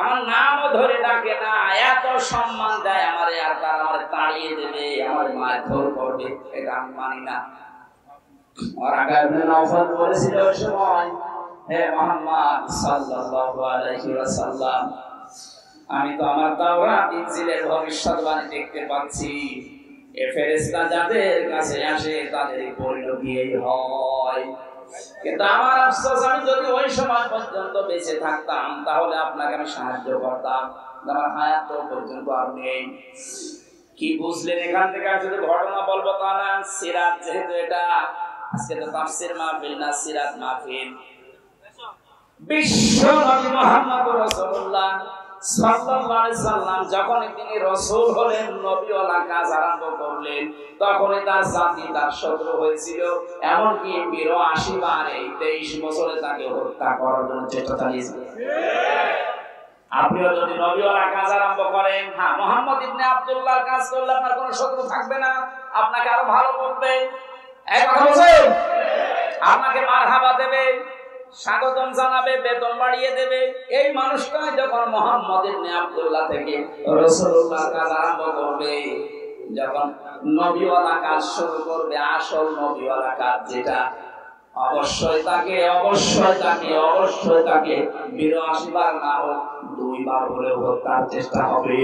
আমার নামও ধরে ডাকে না, এত সম্মান দেয় আমারে, আর তারা আমারে তাড়িয়ে দেবে, আমার মারধর করবে, এটা আমি মানি না। ওরাকা ইবনে নওফল বলেছিল ওই সময়, হে মুহাম্মদ সাল্লাল্লাহু আলাইহি ওয়াসাল্লাম, আমি তো আমার তাওরাত ইনজিলের ভবিষ্যৎবাণী দেখতে পাচ্ছি, এই ফেরেশতা যাদের কাছে আসে তাদের পরিণতি এই হয়। কিন্তু আমার আফসোস, আমি যদি ওই সময় পর্যন্ত বেঁচে থাকতাম তাহলে আপনাকে আমি সাহায্য করতাম, আমার হায়াত পর্যন্ত আর নেই। কি বুঝলেন এখান থেকে? আমি শুধু ঘটনা বলবো তা না, সিরাত যেহেতু এটা, আজকে তো তাফসীর মাহফিল না, সিরাত মাহফিল। বিশ্ব নবী মুহাম্মদ রাসূলুল্লাহ সাল্লাল্লাহু আলাইহি সাল্লাম যখন তিনি রাসূল হলেন, নবীওয়ালা কাজ আরম্ভ করলেন, তখনই তার জাতি তার শত্রু হয়েছিল, এমনকি ৮২ বার এই 23 বছরে তাকে হত্যা করার জন্য চেষ্টা চালিয়েছিল। আপনিও যদি নবীওয়ালা কাজ আরম্ভ করেন, হ্যাঁ, মুহাম্মদ ইবনে আব্দুল্লাহর কাজ করলে আপনার কোনো শত্রু থাকবে না, আপনাকে আরো ভালো করবে, এই কথা বুঝেন? আপনাকে মারহাবা দেবে, স্বাগতম জানাবে, বেতন বাড়িয়ে দেবে। এই মানুষটা যখন মুহাম্মদ ইবনে আব্দুল্লাহ থেকে রাসূলুল্লাহর কাজ আরম্ভ করবে, যখন নবীওয়ালা কাজ শুরু করবে, আসল নবীওয়ালা কাজ যেটা, অবশ্যই তাকে ৮২ বার না হোক 2 বার হলেও হত্যার চেষ্টা হবে।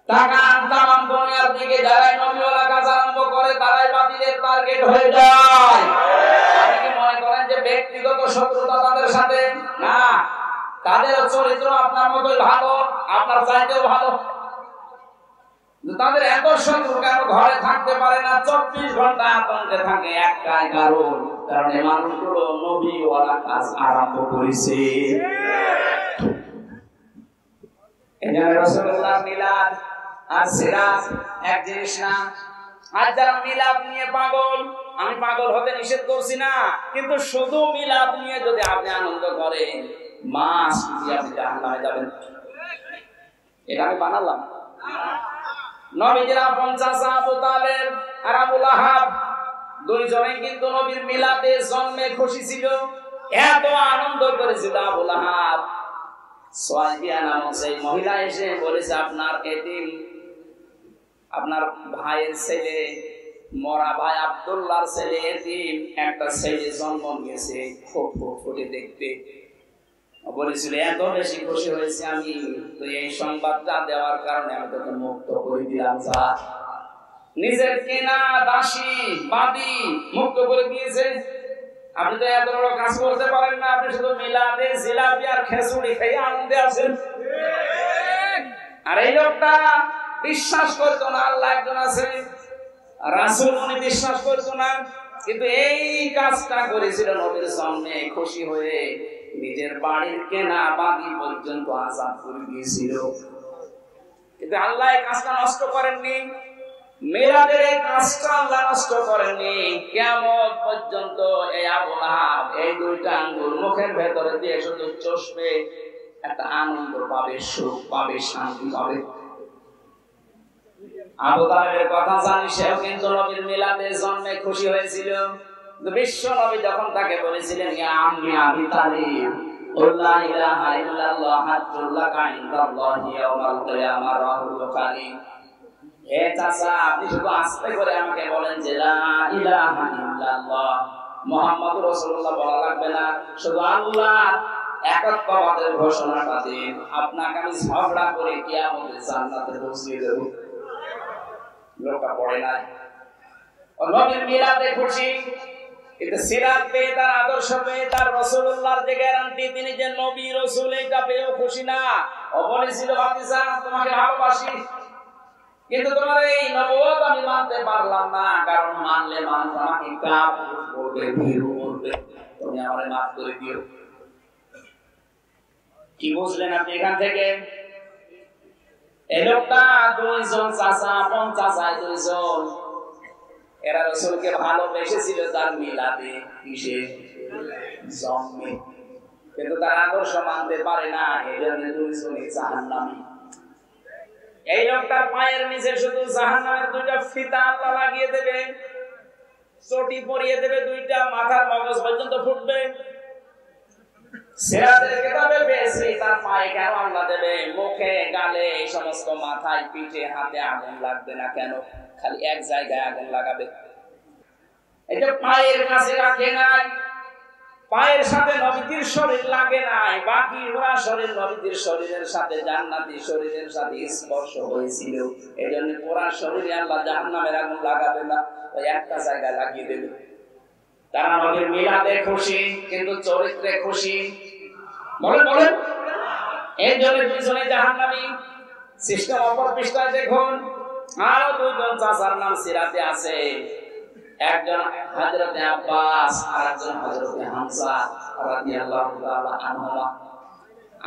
তাকান, তামাম দুনিয়ার দিকে যারাই নবীওয়ালা কাজ আরম্ভ করে তারাই বাতিলের টার্গেট হয়ে যায়। আপনি কি মনে করেন যে ব্যক্তিগত শত্রুতা তাদের সাথে? না, তাদের চরিত্র আপনার মতোই ভালো, আপনার চাইতেও ভালো। তাদের এত শত্রু কেন ঘরে থাকতে পারে না, 24 ঘন্টা আতঙ্কে থাকে? একটাই কারণ, কারণ এই মানুষগুলো নবীওয়ালা কাজ আরম্ভ করেছে। এখানে রাসূলুল্লাহর মিলাদ আর সিরাত এক জিনিস না। আর যারা মিলাদ নিয়ে পাগল, আমি পাগল হতে নিষেধ করছি না, কিন্তু শুধু মিলাদ নিয়ে যদি আপনি আনন্দ করেন, মাস দিয়ে আপনি জাহান্নামে যাবেন। এটা আমি বানালাম। নবীজির আপন চাচা আবু তালেব আর আবু লাহাব দুইজনেই কিন্তু নবীর মিলাদে জন্মে খুশি ছিল, এত আনন্দ করেছিল। আবু লাহাব, সোয়াইবিয়া নামক সেই মহিলা এসে বলেছে, আপনার এতিম, আপনার ভাইয়ের ছেলে, মরা ভাই আব্দুল্লাহর ছেলে এতিম, একটা ছেলে জন্ম নিয়েছে, খুব ফুটফুটে দেখতে। বলেছিল এত বেশি খুশি হয়েছে আমি, তো এই সংবাদটা দেওয়ার কারণে আমি তোকে মুক্ত করে দিলাম। যা, নিজের কেনা দাসী বাদী মুক্ত করে দিয়েছে। আপনি তো এত বড় কাজ করতে পারেন না, আপনি শুধু মিলাদে জিলাপি আর খেজুরি খেয়ে আনন্দে আছেন। আর এই লোকটা বিশ্বাস করতো না আল্লাহ একজন আছে, রাসূল উনি বিশ্বাস করতো না, কিন্তু এই কাজটা করেছিল নবীর সামনে খুশি হয়ে নিজের বাড়ির কেনা বাদী পর্যন্ত আজাদ করে দিয়েছিল। কিন্তু আল্লাহ এই কাজটা নষ্ট করেননি, মিলাদের এই কাজটা আল্লাহ নষ্ট করেননি। কিয়ামত পর্যন্ত এই আবু লাহাব এই দুইটা আঙ্গুল মুখের ভেতরে দিয়ে শুধু চষবে, একটা আনন্দ পাবে, সুখ পাবে, শান্তি পাবে। আবু তালেবের কথা জানি, সেও কিন্তু নবীর মিলাদে জন্মে খুশি হয়েছিল। বিশ্ব নবী যখন তাকে বলেছিলেন ইয়া আম্মি আবি তালিব লা ইলাহা ইল্লাল্লাহ হাজ্জুল্লাকা ইনদাল্লাহি ইয়াওমাল কিয়ামাহ রাহুল বুখারী, হে চাচা আপনি শুধু আস্তে করে আমাকে বলেন যে লা ইলাহা ইল্লাল্লাহ মুহাম্মাদুর রাসূলুল্লাহ বলা লাগবে না, শুধু আল্লাহ একত্ববাদের ঘোষণাটা দিন, আপনাকে আমি ঝগড়া করে কিয়ামতে জান্নাতে পৌঁছিয়ে দেব। লোকটা পড়ে নাই, নবীর মিলাদে খুশি, কিন্তু সিরাত পেয়ে, তার আদর্শ পেয়ে, তার রাসূলুল্লাহর যে গ্যারান্টি তিনি যে নবী রাসূল, এটা পেয়েও খুশি না। ও বলেছিল ভাতিজা তোমাকে ভালোবাসি, কিন্তু তোমার এই নবুয়ত আমি মানতে পারলাম না, কারণ মানলে মানুষ আমাকে কাপুরুষ বলবে, ভীরু বলবে, তুমি আমারে মাফ করে দিও। কি বুঝলেন আপনি এখান থেকে? এই লোকটা দুইজন চাচা, আপন চাচা দুইজন, এরা রাসূলকে ভালোবেসেছিল তার মিলাদে, কিসে? জন্মে, কিন্তু তার আদর্শ মানতে পারে না, এজন্য দুইজনই জাহান্নামী। এই লোকটার পায়ের নিচে শুধু জাহান্নামের দুইটা ফিতা আল্লাহ লাগিয়ে দেবে, চটি পরিয়ে দেবে, দুইটা মাথার মগজ পর্যন্ত ফুটবে। সিরাতের কিতাবে পেয়েছি তার পায়ে কেন আল্লাহ দেবে? মুখে, গালে, এই সমস্ত মাথায়, পিঠে, হাতে আগুন লাগবে না কেন? খালি এক জায়গায় আগুন লাগাবে। এই যে পায়ের কাছে রাখে নাই, পায়ের সাথে নবীর শরীর লাগে নাই, বাকি ওরা শরীর নবীর শরীরের সাথে, জান্নাতি শরীরের সাথে স্পর্শ হয়েছিল, এজন্য পুরা শরীরে আল্লাহ জাহান্নামের আগুন লাগাবে না, ওই একটা জায়গায় লাগিয়ে দেবে। তারা নবীর মিলাদে খুশি, কিন্তু চরিত্রে খুশি। বলেন বলেন, এই জন্য দুইজনে জাহান্নামী। সিস্টেম অপর পৃষ্ঠায় দেখুন, আরো দুইজন চাচার নাম সিরাতে আছে, একজন হযরতে আব্বাস আর একজন হযরতে হামজা রাদিয়াল্লাহু তাআলা আনহুমা।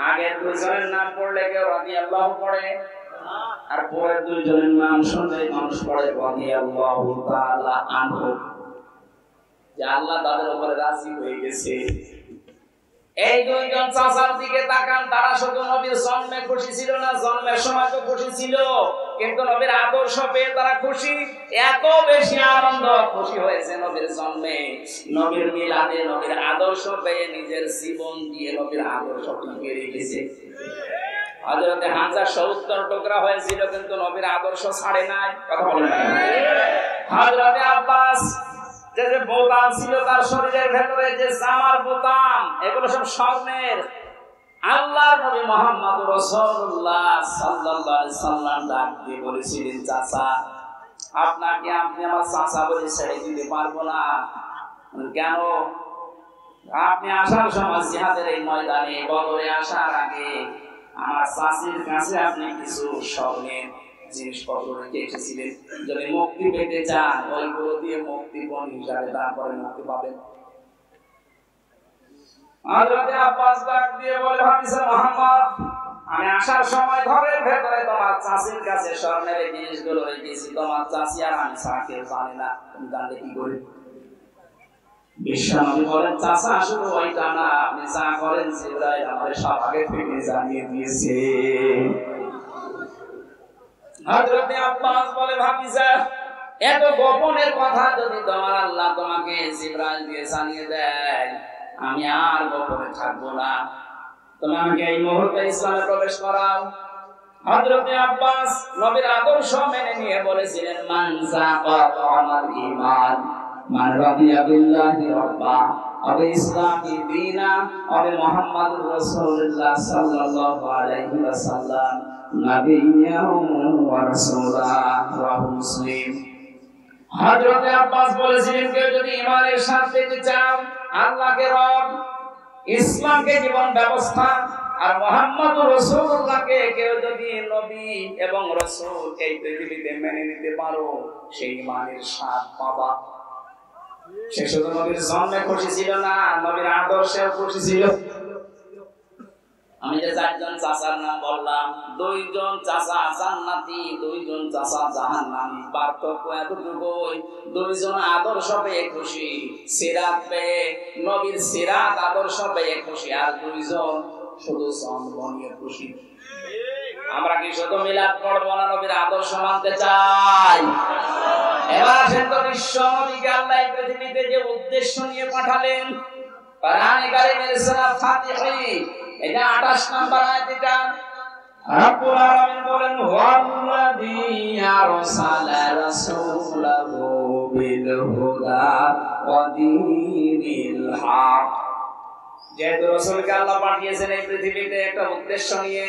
আগের দুইজনের নাম পড়লে কেউ রাদিয়াল্লাহু পড়ে, আর পরের দুইজনের নাম শুনলে মানুষ পড়ে রাদিয়াল্লাহু তাআলা আনহু, যে আল্লাহ তাদের উপরে রাজি হয়ে গেছে। এই দুইজন চাচার দিকে তাকান, তারা শুধু নবীর জন্মে খুশি ছিল না, জন্মের সময় তো খুশি ছিল, কিন্তু নবীর আদর্শ পেয়ে তারা খুশি। এত বেশি আনন্দ খুশি হয়েছে নবীর জন্মে, নবীর মিলাদে, নবীর আদর্শ পেয়ে নিজের জীবন দিয়ে নবীর আদর্শ টিকে রেখেছে। হযরতে হামজা ৭০ টুকরা হয়েছিল, কিন্তু নবীর আদর্শ ছাড়ে নাই। কথা বলেন না? হযরতে আব্বাস যে বোতাম ছিল তার শরীরের ভেতরে, যে জামার বোতাম, এগুলো সব স্বর্ণের। আল্লাহর নবী মুহাম্মদুর রাসূলুল্লাহ সাল্লাল্লাহু আলাইহি সাল্লাম ডাক দিয়ে বলেছিলেন, চাচা আপনাকে আপনি আমার চাচা বলে ছেড়ে দিতে পারবো না। কেন? আপনি আসার সময় জিহাদের এই ময়দানে, বদরে আসার আগে আমার চাচির কাছে আপনি কিছু স্বর্ণের জিনিসপত্র রেখে এসেছিলেন, যদি মুক্তি পেতে চান ওইগুলো দিয়ে মুক্তি পণ হিসাবে তারপরে মুক্তি পাবেন। হযরতে আব্বাস ডাক দিয়ে বলে, ভাতিজা মুহাম্মদ, আমি আসার সময় ঘরের ভেতরে তোমার চাচির কাছে স্বর্ণের এই জিনিসগুলো রেখেছি, তোমার চাচি আর আমি ছাড়া কেউ জানে না, তুমি জানলে কি করে? বিশ্বনবী বলেন, চাচা শুধু ওইটা না, আপনি যা করেন জিবরাইল আমাদের সব আগে থেকে জানিয়ে দিয়েছে। হযরতে আব্বাস বলে, ভাতিজা এত গোপনের কথা যদি তোমার আল্লাহ তোমাকে জিবরাইল দিয়ে জানিয়ে দেয়, আমি আর গোপনে থাকবো না, তুমি আমাকে এই মুহূর্তে ইসলামে প্রবেশ করাও। হযরতে আব্বাস নবীর আদর্শ মেনে নিয়ে বলেছিলেন, মান যাকা তামাল ঈমান মান রাদিয়া বিল্লাহি রাব্বা अब इस्लामी दीना और मोहम्मद रसूलुल्लाह सल्लल्लाहु अलैहि वसल्लम नबिय्या व रसूला রাহু মুসলিম। হযরত আব্বাস বলেছিলেন কেউ যদি ঈমানের সাথে পেতে চাও আল্লাহকে রব, ইসলামকে জীবন ব্যবস্থা আর মুহাম্মদুর রাসূলুল্লাহকে কেউ যদি নবী এবং রাসূল এই পৃথিবীতে মেনে নিতে পারো সেই ঈমানের স্বাদ পাবা। সে শুধু নবীর জন্মে খুশি ছিল না, নবীর আদর্শেও খুশি ছিল। আমি যে চারজন চাচার নাম বললাম, দুইজন চাচা জান্নাতি, দুইজন চাচা জাহান্নামী। পার্থক্য এতটুকুই, দুইজন আদর্শ পেয়ে খুশি, সিরাত পেয়ে, নবীর সিরাত আদর্শ পেয়ে খুশি, আর দুইজন শুধু জন্ম নিয়ে খুশি। আমরা কি শুধু মিলাদ পড়বো না, নবীর আদর্শ মানতে চাই? এবার আসেন তো বিশ্ব নবীকে আল্লাহ এই পৃথিবীতে যে উদ্দেশ্য নিয়ে পাঠালেন, কোরআনে কারীমের সূরা ফাতিহা এটা 28 নম্বর আয়াত। এটা রব্বুল আলামিন বলেন ওয়াল্লাযী আরসালা রাসূলাহু বিল হুদা ওয়া দীনিল হক। যেহেতু রাসূলকে আল্লাহ পাঠিয়েছেন এই পৃথিবীতে একটা উদ্দেশ্য নিয়ে,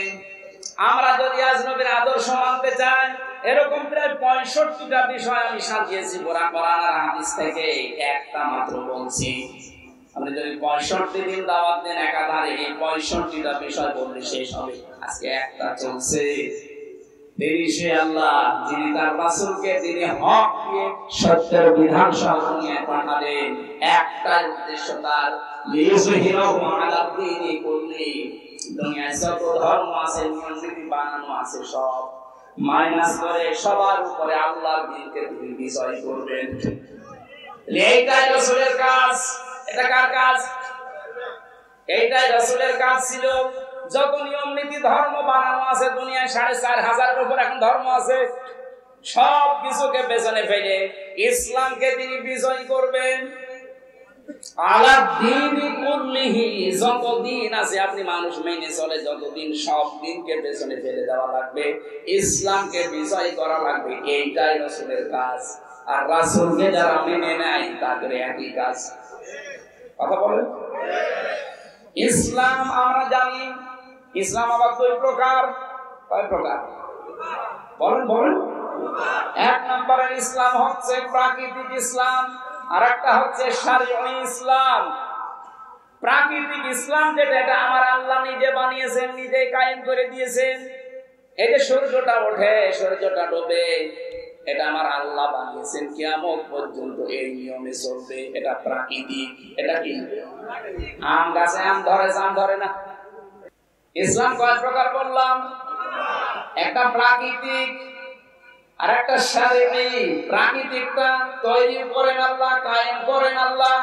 আমরা যদি আজ নবীর আদর্শ মানতে চাই, এরকম প্রায় 65টা বিষয় আমি সাজিয়েছি কোরআন আর হাদিস থেকে, একটা মাত্র বলছি। আপনি যদি 65 দিন দাওয়াত দেন একাধারে, এই 65টা বিষয় বললে শেষ হবে। আজকে একটা চলছে। তিনি সে আল্লাহ যিনি তার রাসূলকে তিনি হক দিয়ে সত্যের বিধান সহ দুনিয়ায় পাঠালেন। একটাই উদ্দেশ্য তার, লিইয়ুযহিরাহু আলা দ্বীনি কুল্লি। দুনিয়ায় যত ধর্ম আছে, নিয়ম নীতি বানানো আছে, সব মাইনাস করে সবার উপরে আল্লাহর দ্বীনকে তিনি বিজয় করবেন। এইটাই রাসূলের কাজ। এটা কার কাজ? এইটাই রাসূলের কাজ ছিল। যত নিয়ম নীতি ধর্ম বানানো আছে দুনিয়ায়, 4500 উপর এখন ধর্ম আছে, সব কিছুকে পেছনে ফেলে ইসলামকে তিনি বিজয় করবেন। আলা দ্বীনি কুল্লিহি, যত দিন আছে আপনি মানুষ মেনে চলে, যতদিন সব দিনকে পেছনে ফেলে দেওয়া লাগবে, ইসলামকে বিজয় করা লাগবে। এইটাই রাসূলের কাজ। আর রাসূলকে যারা মেনে নেয় তাদের একই কাজ। কথা বলেন। ইসলাম আমরা জানি, ইসলাম আবার দুই প্রকার। কয় প্রকার? বলেন বলেন। এক নম্বরের ইসলাম হচ্ছে প্রাকৃতিক ইসলাম, আর একটা হচ্ছে শারঈ ইসলাম। প্রাকৃতিক ইসলাম যেটা, এটা আমার আল্লাহ নিজে বানিয়েছেন, নিজে কায়েম করে দিয়েছেন। এই যে সূর্যটা ওঠে, সূর্যটা ডোবে, এটা আমার আল্লাহ বানিয়েছেন, কিয়ামত পর্যন্ত এই নিয়মে চলবে। এটা প্রাকৃতিক। এটা কি? আম গাছে আম ধরে, আম ধরে না। ইসলাম কয় প্রকার বললাম? একটা প্রাকৃতিক আর একটা শারঈ। প্রাকৃতিকটা তৈরি করেন আল্লাহ, কায়েম করেন আল্লাহ।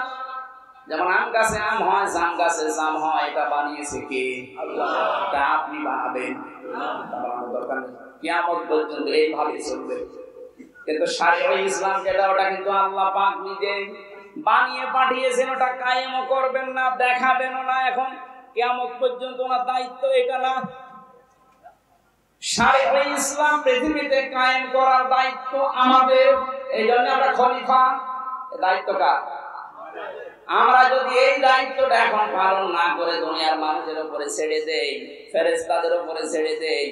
যেমন আম গাছে আম হয়, জাম গাছে জাম হয়, এটা বানিয়েছে কে? আল্লাহ। তা আপনি বানাবেন? বানানোর দরকার নেই, কিয়ামত পর্যন্ত এইভাবে চলবে। কিন্তু শারঈ ইসলাম যেটা, ওটা কিন্তু আল্লাহ পাক নিজে বানিয়ে পাঠিয়েছেন। ওটা কায়েমও করবেন না, দেখাবেনও না, এখন কিয়ামত পর্যন্ত ওনার দায়িত্ব এটা না। শারঈ ইসলাম পৃথিবীতে কায়েম করার দায়িত্ব আমাদের। এই জন্য আমরা খলিফা। এই দায়িত্ব কার? আমরা যদি এই দায়িত্বটা এখন পালন না করে দুনিয়ার মানুষের উপরে ছেড়ে দেই, ফেরেশতাদের উপরে ছেড়ে দেই,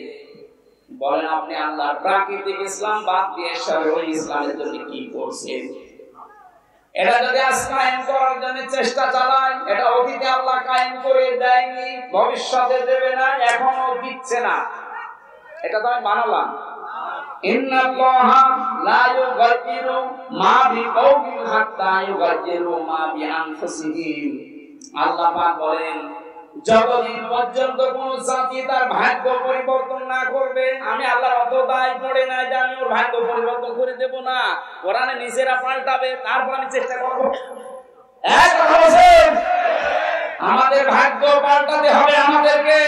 বলেন আপনি আল্লাহর প্রাকৃতিক ইসলাম বাদ দিয়ে শারঈ ইসলামের জন্য কি করছেন? এটা যদি আজ কায়েম করার জন্য চেষ্টা চালায়, এটা অতীতে আল্লাহ কায়েম করে দেয়নি, ভবিষ্যতে দেবে না, এখনো দিচ্ছে না। এটা তো আমি বানালাম। ইন্নাল্লাহা লা ইউগাইয়িরু মা বিকাওমিন হাত্তা ইউগাইয়িরু মা বিআনফুসিহিম। আল্লাহ পাক বলেন, যতদিন পর্যন্ত কোন জাতি তার ভাগ্য পরিবর্তন না করবে, আমি আল্লাহর অত দায় পড়ে না যে আমি ওর ভাগ্য পরিবর্তন করে দেব না। কোরআনে নিজেরা পাল্টাবে, তারপর আমি চেষ্টা করব। এক কথা বলেন, আমাদের ভাগ্য পাল্টাতে হবে আমাদেরকে।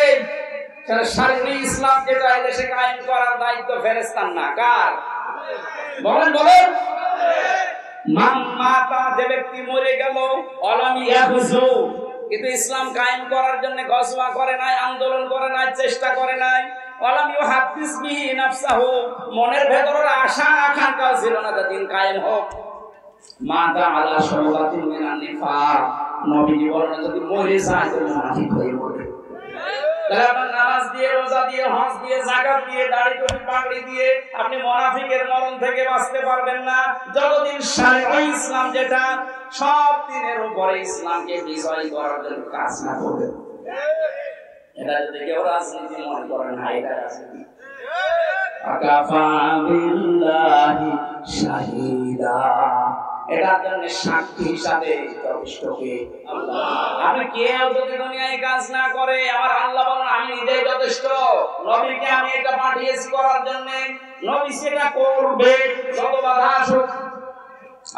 শারঈ ইসলাম যেটা দেশে কায়েম করার দায়িত্ব ফেরেশতার না, কার? বলেন বলেন। মান মাতা, যে ব্যক্তি মরে গেল, অলাম ইয়াহজু, কিন্তু ইসলাম কায়েম করার জন্য গজওয়া করে নাই, আন্দোলন করে নাই, চেষ্টা করে নাই। ওয়ালাম ইউহাদ্দিস বিহি নাফসাহু, মনের ভেতরের আশা আকাঙ্ক্ষা ছিল না যে দিন কায়েম হোক। মাতা আলা শাওবাতিন মিনান নিফাক, নবী জীবনে যদি মরে যায় তো মুনাফিক হয়ে মরে। তাহলে আপনার নামাজ দিয়ে, রোজা দিয়ে, হজ দিয়ে, যাকাত দিয়ে, দাড়ি টুপি পাগড়ি দিয়ে আপনি মুনাফিকের মরণ থেকে বাঁচতে পারবেন না যতদিন শারঈ ইসলাম যেটা সব দিনের উপরে ইসলামকে বিজয় করার জন্য কাজ না করবেন। এটা যদি কেউ রাজনীতি মনে করেন, না এটা রাজনীতি। আকাফা বিল্লাহি শাহিদা, এটার জন্য সাক্ষী হিসাবে যথেষ্ট কে? আল্লাহ। আপনি কেউ যদি দুনিয়ায় কাজ না করে, আমার আল্লাহ বলেন আমি নিজেই যথেষ্ট। নবীকে আমি এটা পাঠিয়েছি করার জন্য, নবী সেটা করবে যত বাধা আসুক।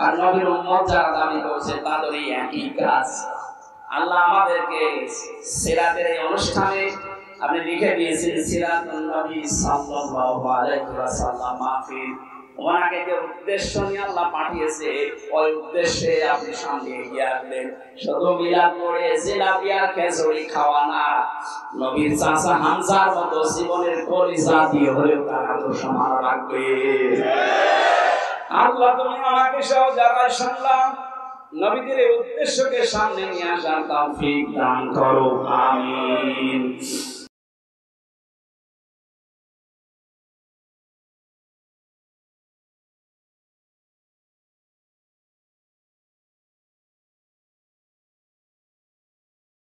আর নবীর উম্মত যারা দাবি করছে তাদেরই একই কাজ। আল্লাহ আমাদেরকে সিরাতের এই অনুষ্ঠানে আপনি লিখে দিয়েছেন সিরাতুন নবী সাল্লাল্লাহু আলাইহি ওয়াসাল্লাম মাহফিল। ওনাকে যে উদ্দেশ্য নিয়ে আল্লাহ পাঠিয়েছে ওই উদ্দেশ্যে আপনি সামনে এগিয়ে আসলেন। শুধু মিলাদ করে জিলাপি আর খেজুরি খাওয়া না, নবীর চাচা হামজার মতো জীবনের কলিজা দিয়ে হলেও তার আদর্শ মানা লাগবে। আল্লাহ তুমি আমাকে সহ যারাই শুনলাম নবীদের উদ্দেশ্যকে সামনে নিয়ে আসার তৌফিক দান করো, আমিন।